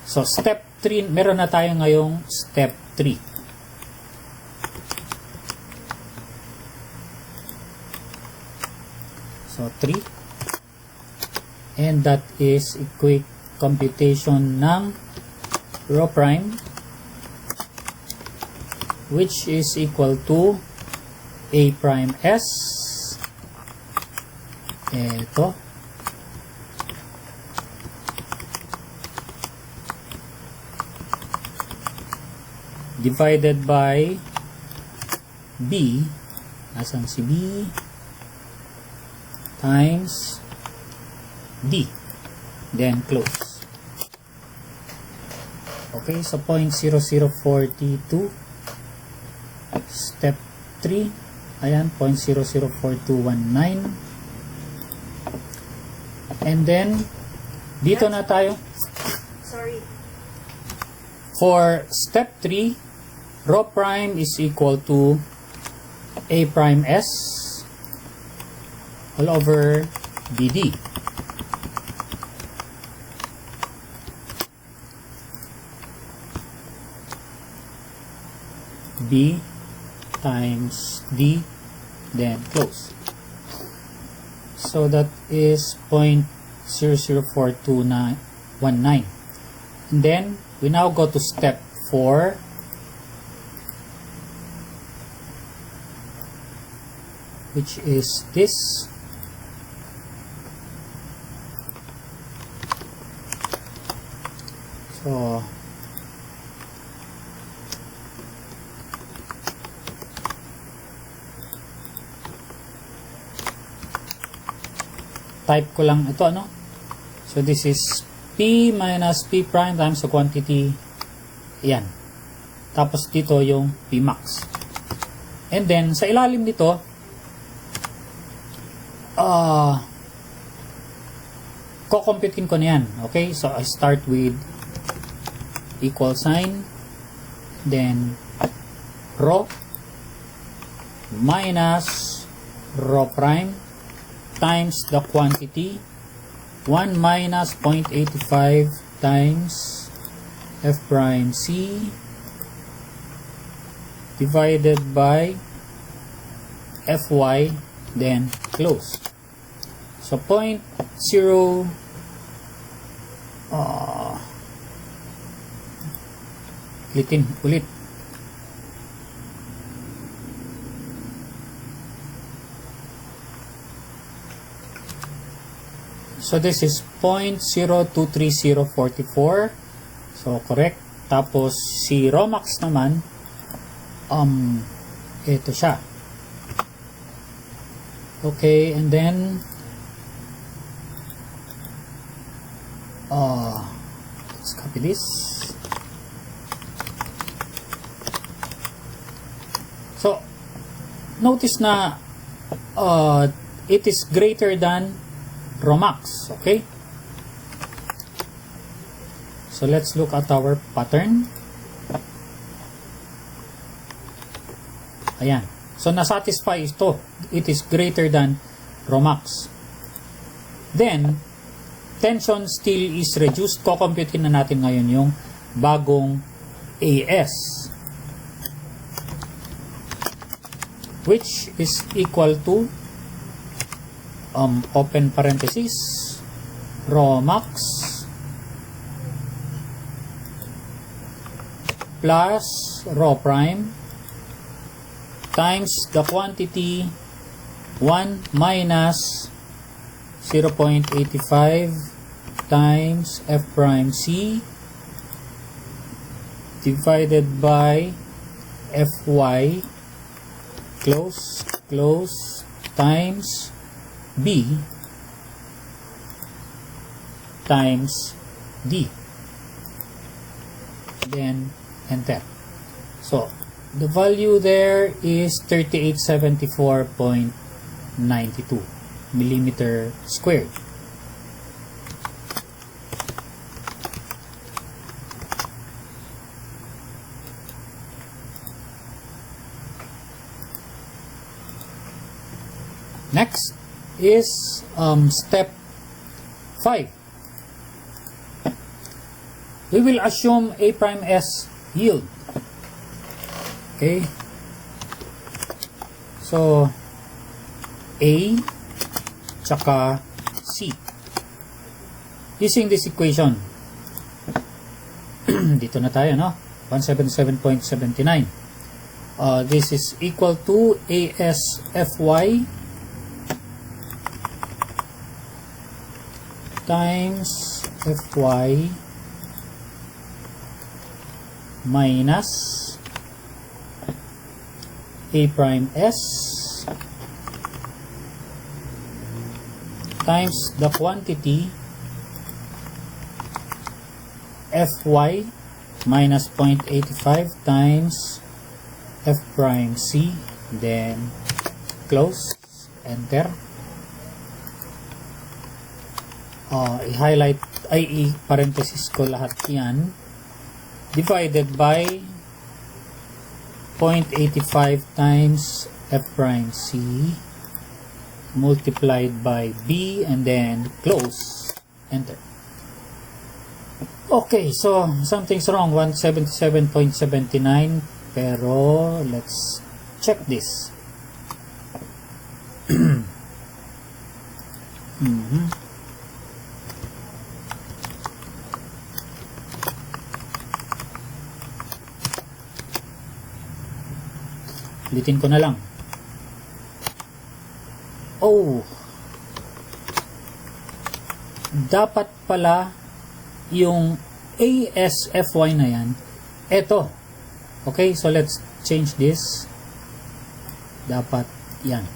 So, step 3, meron na tayo ngayong step 3. So, 3. And that is quick computation ng rho prime, which is equal to A prime S. Ito. Divided by B. Asan si B? Times D. Then close. Okay, so 0.0042. Step 3. Ayan, 0.004219. And then, dito na tayo. Sorry. For step 3, rho prime is equal to A prime S all over BD. B times D, then close. So that is 0.004219. And then we now go to step 4. Which is this. So type ko lang ito, ano? So this is P minus P prime times the quantity. Yan. Tapos dito yung P max. And then sa ilalim nito, ko-computein ko na yan. Okay? So I start with equal sign, then rho minus rho prime times the quantity 1 minus 0.85 times F prime C divided by Fy, then close. So 0.0 ulit. So this is 0.023044. So correct. Tapos si Romax naman, ito siya. Okay, and then let's copy this. So notice na it is greater than Romax. Okay, so let's look at our pattern. Ayan. So nasatisfy ito. It is greater than Romax. Then tension still is reduced. Ko-computein na natin ngayon yung bagong AS, which is equal to open parenthesis Romax plus rho prime times the quantity 1 minus 0.85 times F prime C divided by Fy, close times B times D. Then enter. So the value there is 3874.92 millimeter squared. Next is step 5. We will assume A prime S yield. Okay. So A tsaka C. Using this equation. Dito na tayo, no? 177.79. This is equal to ASFY times Fy minus A prime S times the quantity Fy minus 0.85 times F prime C, then close, enter. I-highlight, ay i-parenthesis ko lahat yan, divided by 0.85 times F prime C multiplied by B, and then close, enter. Okay, so something's wrong, 177.79, pero let's check this. Ulitin ko na lang. Oh, dapat pala yung ASFY na yan, eto. Okay, so let's change this. Dapat yan.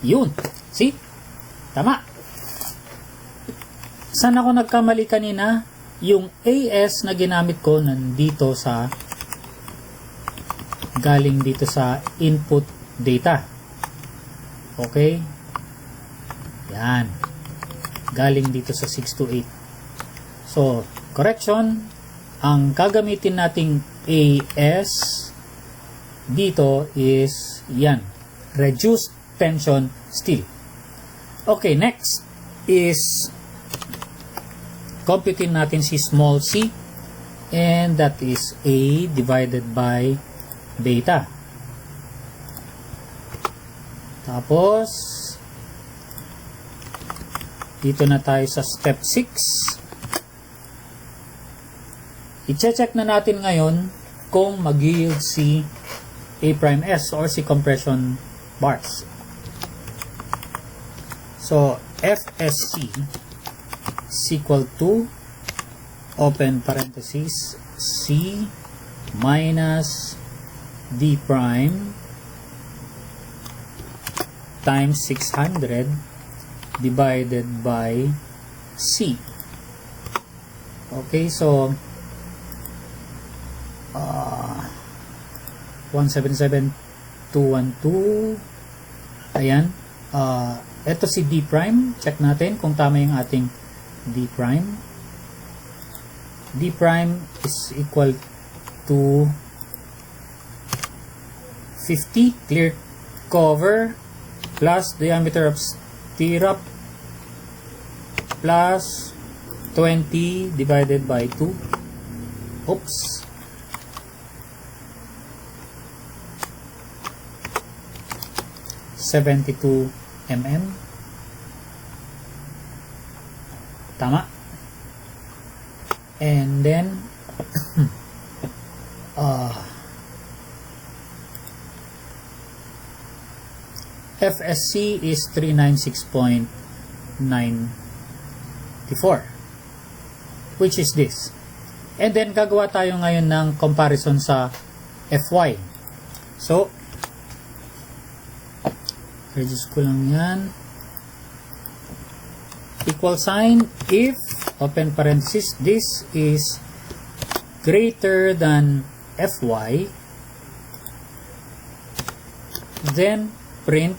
Yun. See? Tama. Saan ako nagkamali kanina? Yung AS na ginamit ko nandito sa galing dito sa input data. Okay? Yan. Galing dito sa 628. So, correction. Ang gagamitin nating AS dito is yan. Reduced tension steel. Okay, next is computin natin si small c, and that is A divided by beta. Tapos dito na tayo sa step 6. I-check na natin ngayon kung mag-yield si A prime S or si compression bars. So FSC is equal to open parenthesis C minus D prime times 600 divided by C. Okay, so 177,212. Ayan. Ito si D prime. Check natin kung tama yung ating D prime. D prime is equal to 50 clear cover plus diameter of stirrup plus 20 divided by 2. Oops. (72 mm). Tama. And then FSC is 396.94, which is this. And then gagawa tayo ngayon ng comparison sa FY. So reduce ko lang yan. Equal sign if open parenthesis, this is greater than Fy, then print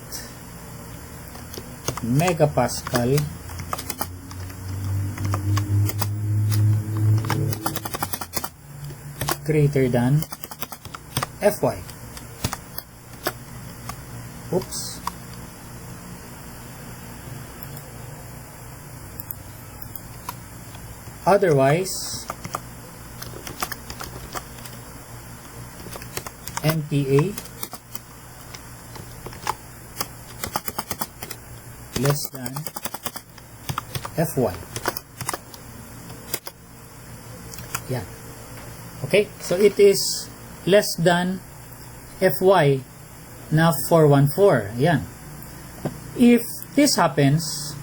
megapascal greater than Fy. Oops. Otherwise, MPa less than Fy. Yan. Okay, so it is less than Fy na 414. Yan. If this happens,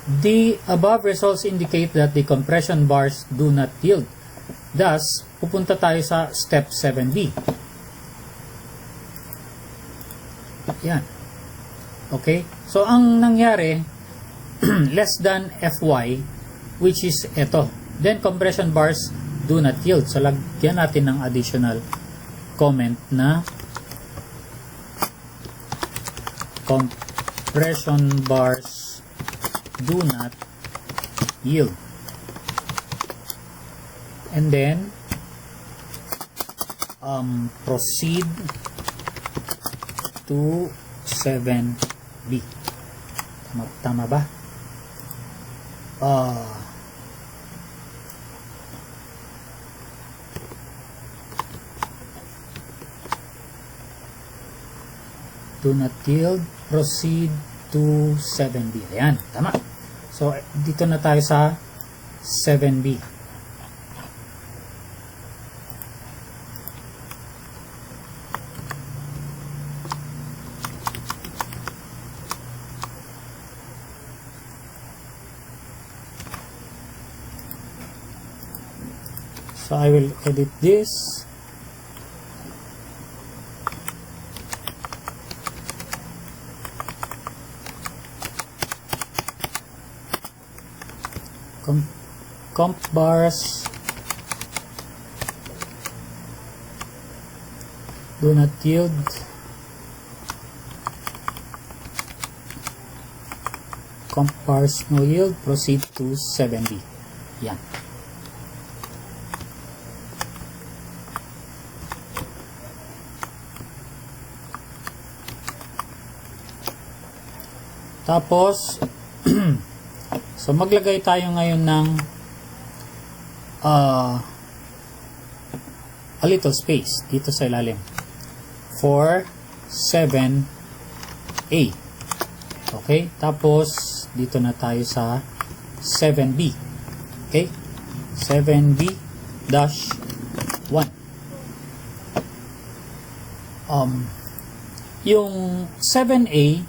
the above results indicate that the compression bars do not yield. Thus, pupunta tayo sa step 7B. Yan. Okay? So, ang nangyari, less than Fy, which is ito. Then, compression bars do not yield. So, lagyan natin ng additional comment na compression bars do not yield. And then, proceed to 7B. Tama ba? Do not yield, proceed to 7B. Ayan, tama. So, dito na tayo sa 7B. So, I will edit this. Comp bars do not yield. Comp bars no yield. Proceed to 7B. Yan. Tapos, so maglagay tayo ngayon ng a little space dito sa ilalim for 7A. Okay? Tapos, dito na tayo sa 7B. Okay? 7B-1. Yung 7A,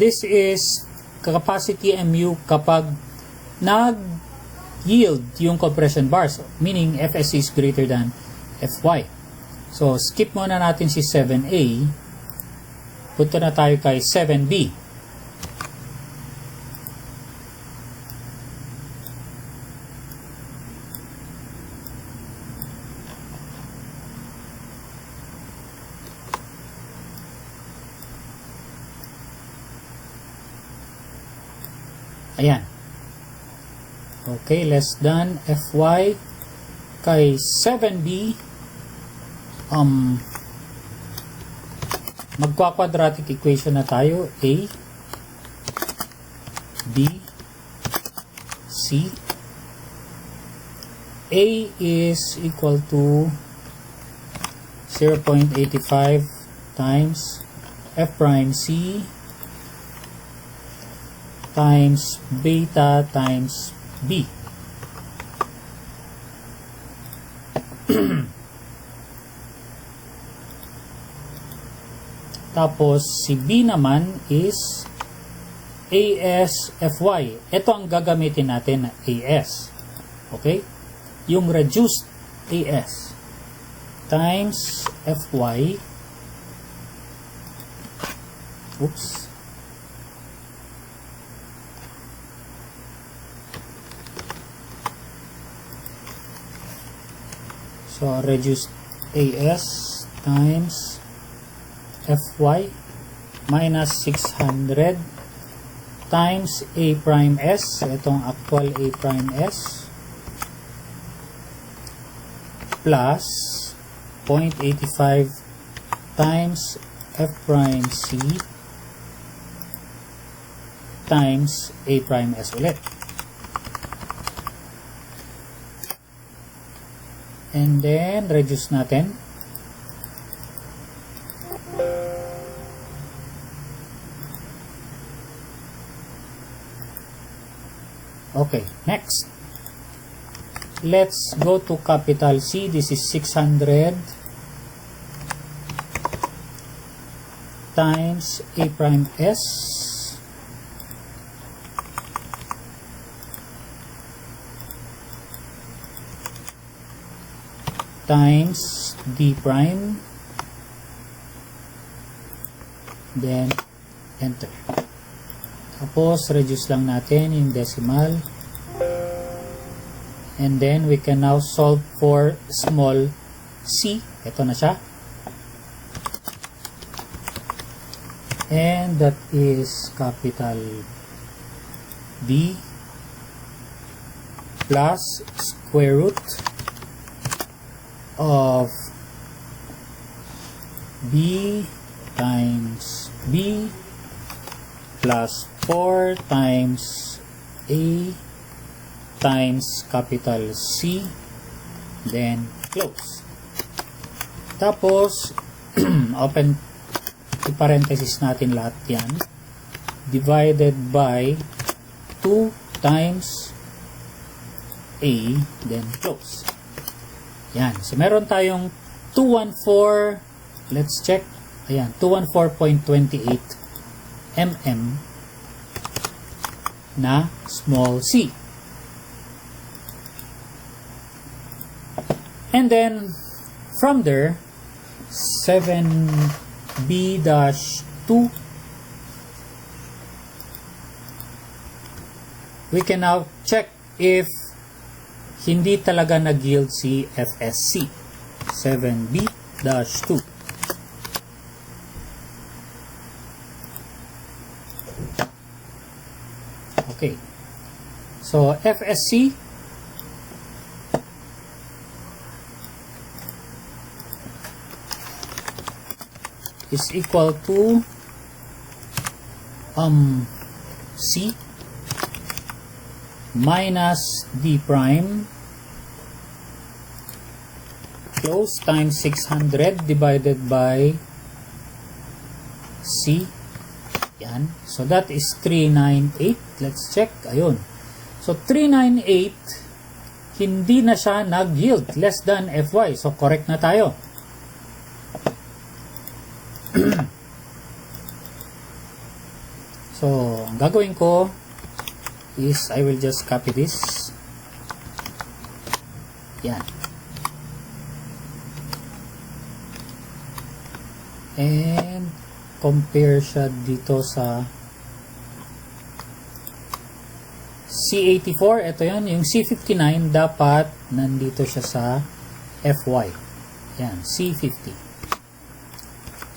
this is capacity MU kapag nag-yield yung compression bars, meaning FS is greater than Fy. So, skip muna natin si 7A. Punta na tayo kay 7B. Ayan. Okay, less than Fy. Kay 7B, magkwa-quadratic equation na tayo. A, B, C. A is equal to 0.85 times F prime C times beta times B. Tapos si B naman is AS Fy. Ito ang gagamitin natin na AS. Okay? Yung reduced AS times Fy. Oops. So reduce AS times FY minus 600 times A prime S, itong actual A prime S, plus 0.85 times F prime C times A prime S ulit. And then, reduce natin. Okay, next. Let's go to capital C. This is 600 times A prime S times D prime, then enter. Tapos reduce lang natin yung decimal, and then we can now solve for small c. Ito na siya, and that is capital B plus square root of B times B plus 4 times A times capital C, then close. Tapos open parenthesis natin lahat yan, divided by 2 times A, then close. Yan. So, meron tayong 214, let's check. Ayan, 214.28 mm na small c. And then, from there, 7B-2, we can now check if hindi talaga nag-yield si FSC. 7B-2. Okay. So, FSC is equal to C minus D prime close times 600 divided by C. Yan. So that is 398. Let's check. Ayun. So 398, hindi na siya nag-yield. Less than FY. So correct na tayo. So ang gagawin ko is I will just copy this. Yan. And compare siya dito sa C84. Ito yun. Yung C59 dapat nandito siya sa FY. Yan. C50.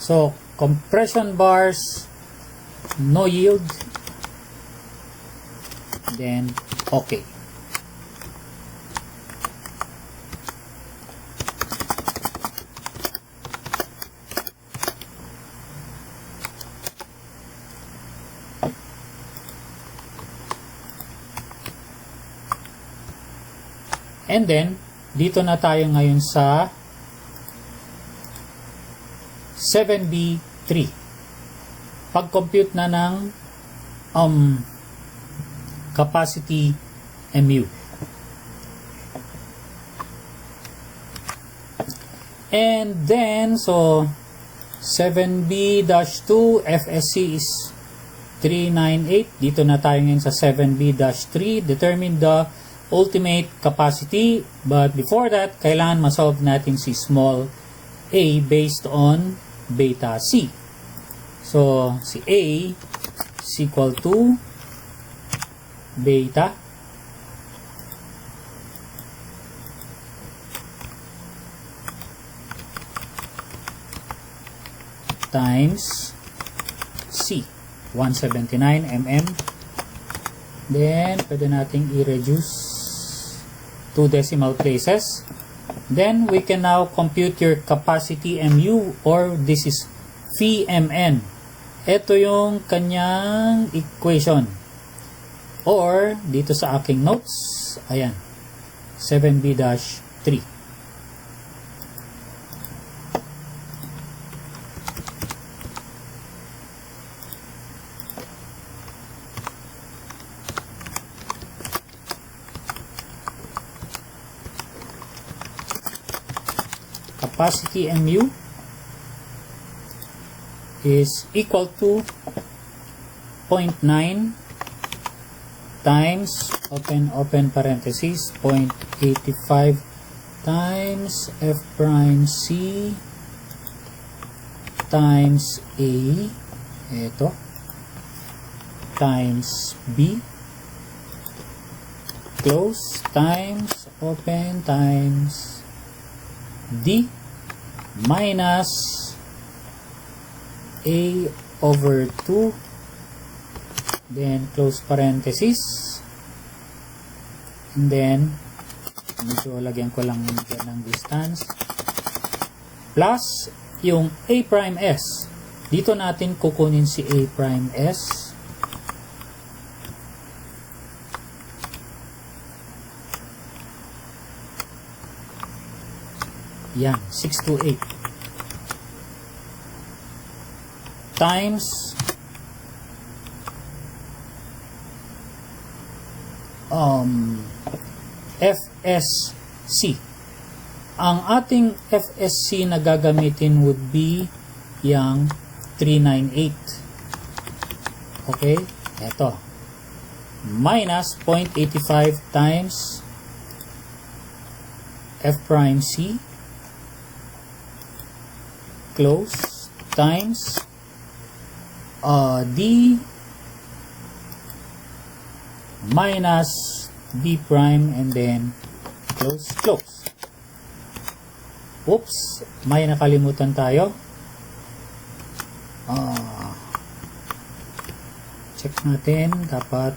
So, compression bars, no yield. Then, okay. And then, dito na tayo ngayon sa 7B3. Pag-compute na ng capacity MU. And then, so 7B-2 FSC is 398. Dito na tayo ngayon sa 7B-3. Determine the ultimate capacity, but before that, kailangan ma-solve natin si small a based on beta C. So, si A is equal to beta times C, 179 mm. Then, pwede nating i-reduce 2 decimal places. Then, we can now compute your capacity MU, or this is VMN. Ito yung kanyang equation. Or, dito sa aking notes, ayan, 7B-3. Capacity MU is equal to 0.9 times open parenthesis 0.85 times F prime C times A, ito, times B, close, times open times D minus A over 2, then close parenthesis, and then medyo lagyan ko lang dyan ng distance, plus yung A prime S. Dito natin kukunin si A prime S. Yan, 628 times FSC. Ang ating FSC na gagamitin would be yung 398. Okay? Ito. Minus 0.85 times F prime C, close, times D minus D prime, and then close, close. Oops, may nakalimutan tayo. Check natin, dapat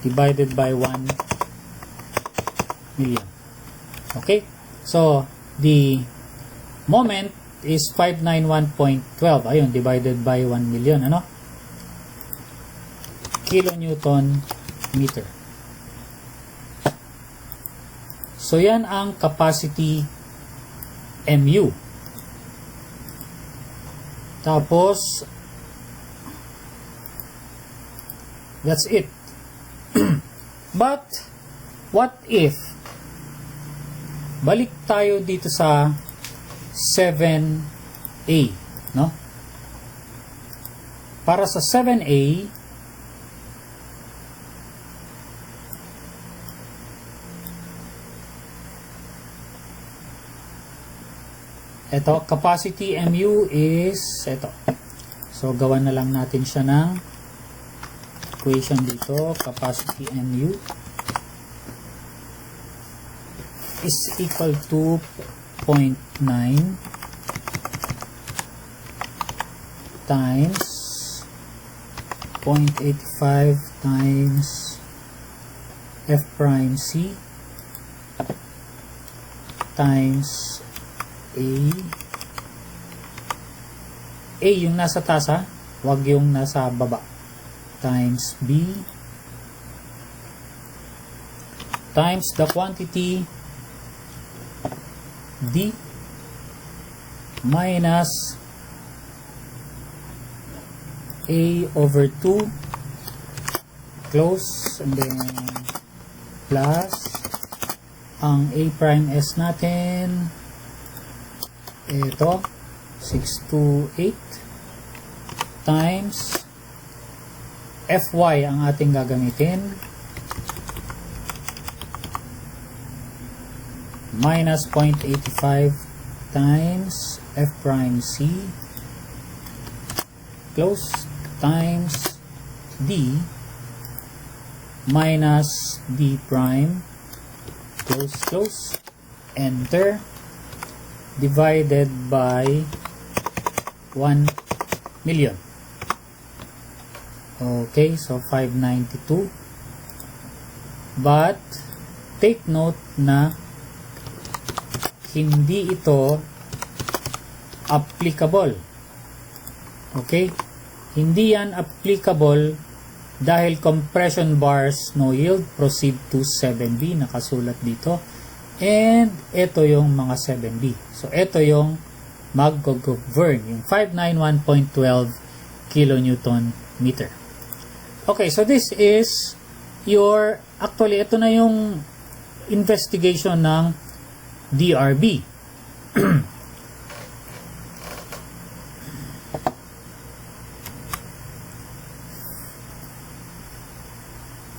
divided by 1 million. Okay, so the moment is 591.12. Ayun, divided by 1 million, ano? Kilonewton meter. So yan ang capacity MU. Tapos that's it. But what if balik tayo dito sa 7A, no? Para sa 7A, ito, capacity MU is ito. So, gawan na lang natin siya ng equation dito. Capacity MU is equal to 0.9 times 0.85 times F prime C times A yung nasa taas, ha? Wag yung nasa baba, times B times the quantity D minus A over 2, close, and then plus ang A prime S natin, ito 628 times FY ang ating gagamitin, minus 0.85 times F prime C, close, times D minus D prime, close, close, enter, divided by 1 million. Okay, so 592. But take note na hindi ito applicable. Okay? Hindi yan applicable dahil compression bars no yield, proceed to 7B, nakasulat dito. And ito yung mga 7B. So ito yung mag-govern, yung 591.12 kilonewton meter. Okay, so this is your, actually ito na yung investigation ng DRB.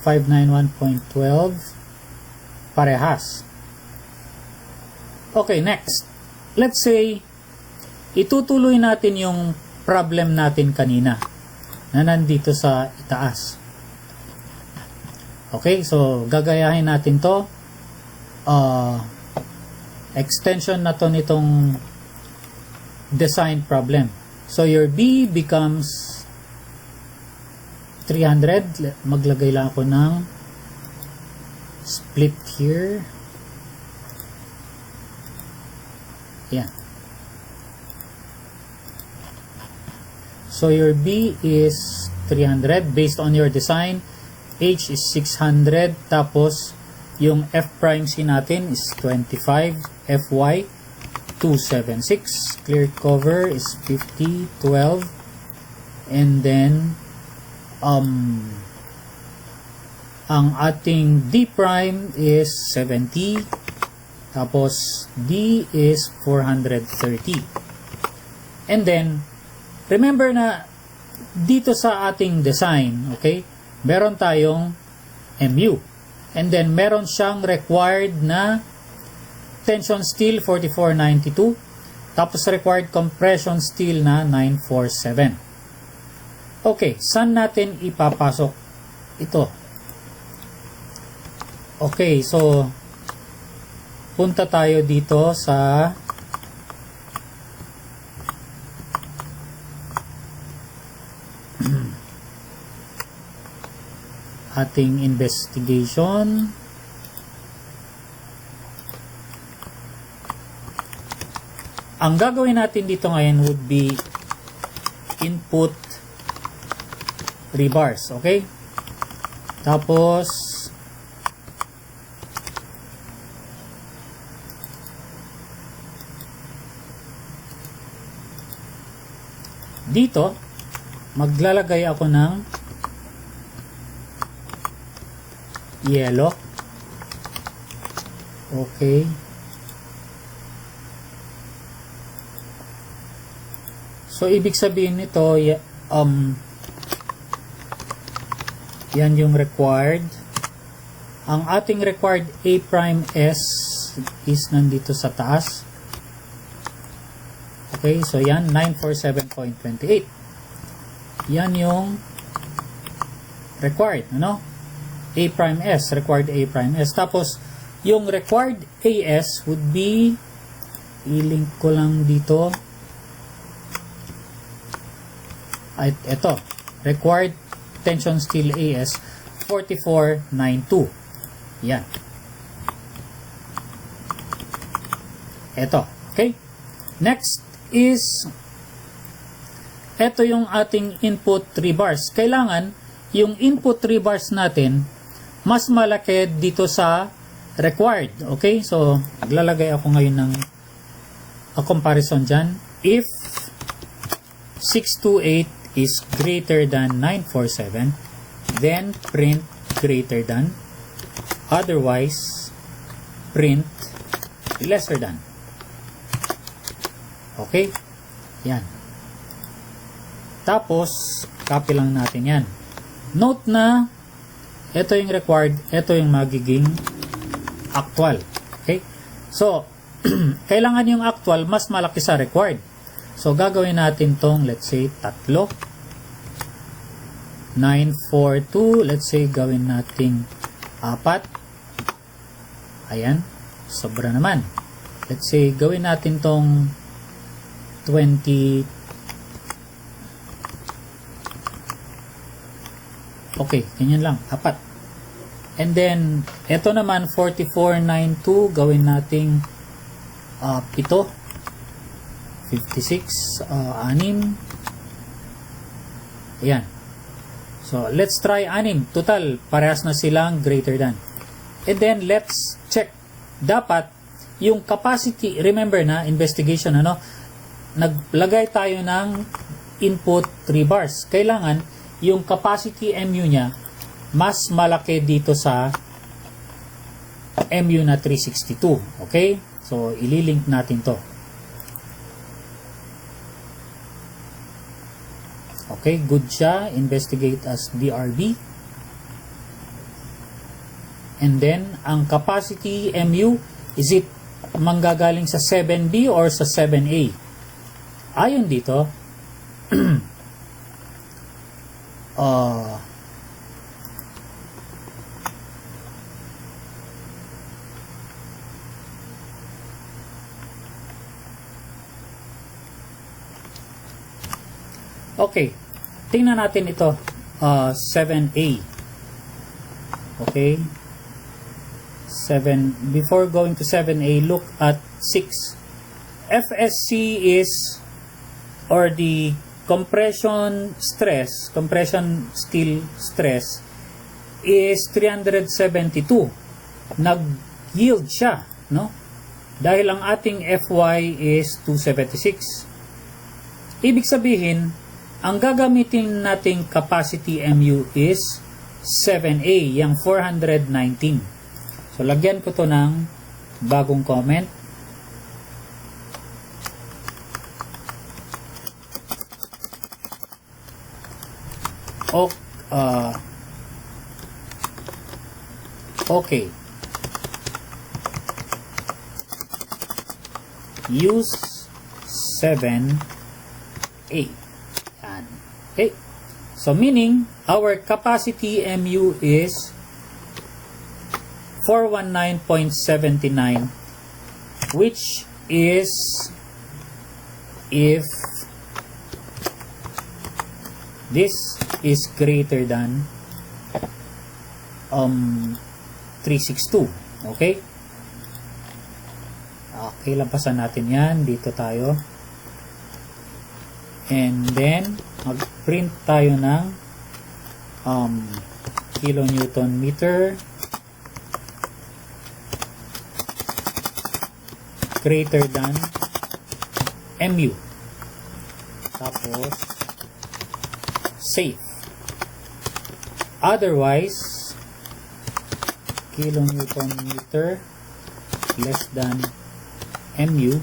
591.12 parehas. Okay, next. Let's say itutuloy natin yung problem natin kanina na nandito sa itaas. Okay, so gagayahin natin to. Extension na to nitong design problem. So your B becomes 300. Maglagay lang ako ng split here. Yan. So your B is 300 based on your design. H is 600. Tapos yung F prime C natin is 25. FY 276. Clear cover is 50, 12. And then ang ating D prime is 70. Tapos D is 430. And then remember na dito sa ating design, okay, meron tayong MU. And then meron siyang required na tension steel 4492. Tapos required compression steel na 947. Okay, saan natin ipapasok ito? Okay, so punta tayo dito sa ating investigation. Ang gagawin natin dito ngayon would be input rebars, okay? Tapos dito maglalagay ako ng yellow. Okay. So ibig sabihin nito, yan yung required. Ang ating required A prime S is nandito sa taas. Okay, so yan 947.28. Yan yung required, ano? A prime S, required A prime S. Tapos yung required AS would be, i-link ko lang dito. Ay, ito, required tension steel AS 4492. Yan. Ito, okay? Next is ito yung ating input rebars. Kailangan yung input rebars natin mas malaki dito sa required. Okay? So, maglalagay ako ngayon ng a comparison dyan. If 628 is greater than 947, then print greater than. Otherwise, print lesser than. Okay? Yan. Tapos, copy lang natin yan. Note na, ito yung required, ito yung magiging actual. Okay? So, kailangan yung actual mas malaki sa required. So, gagawin natin tong, let's say, 3. 942, let's say, gawin nating 4. Ayan. Sobra naman. let's say, gawin natin tong 20. Okay, ganyan lang, apat. And then, ito naman, 4492, gawin nating 7, 56, 6. Ayan. So, let's try 6. Total, parehas na silang greater than. And then, let's check. Dapat, yung capacity, remember na, investigation, naglagay tayo ng input 3 bars. Kailangan, yung capacity MU niya, mas malaki dito sa MU na 362. Okay? So, ililink natin to. Okay, good siya. Investigate as DRB. And then, ang capacity MU, is it manggagaling sa 7B or sa 7A? Ayon dito, okay, tingnan natin ito, 7A. Okay, 7. Before going to 7A, look at 6. FSC is, or the compression steel stress is 372. Nag-yield siya, no? Dahil ang ating FY is 276. Ibig sabihin, ang gagamitin nating capacity MU is 7A, yung 419. So, lagyan ko to ng bagong comment. Okay. Use 7A. Yan. Okay. So, meaning, our capacity MU is 419.79, which is, if this is greater than 362. Okay? Okay, lampasan natin yan. Dito tayo. And then, mag-print tayo ng kilonewton meter greater than MU. Tapos, safe. Otherwise, kilonewton meter less than MU,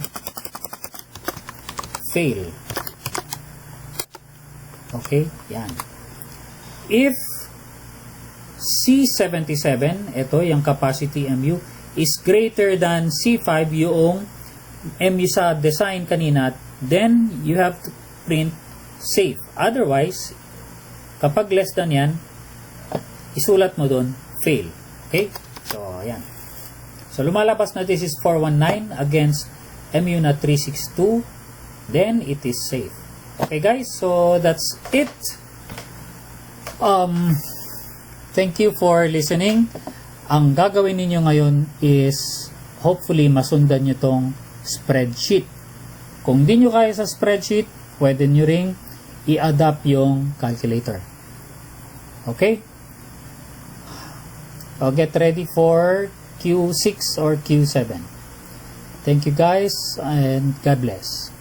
fail. Okay, yan. If C77, ito yung capacity MU, is greater than C5, yung MU sa design kanina, then you have to print safe. Otherwise, kapag less than yan, isulat mo doon, fail. Okay? So, ayan. So, lumalabas na this is 419 against MU na 362. Then, it is safe. Okay, guys? So, that's it. Thank you for listening. Ang gagawin ninyo ngayon is hopefully masundan nyo tong spreadsheet. Kung di nyo kaya sa spreadsheet, pwede nyo ring i-adapt yung calculator. Okay? So, get ready for Q6 or Q7. Thank you guys and God bless.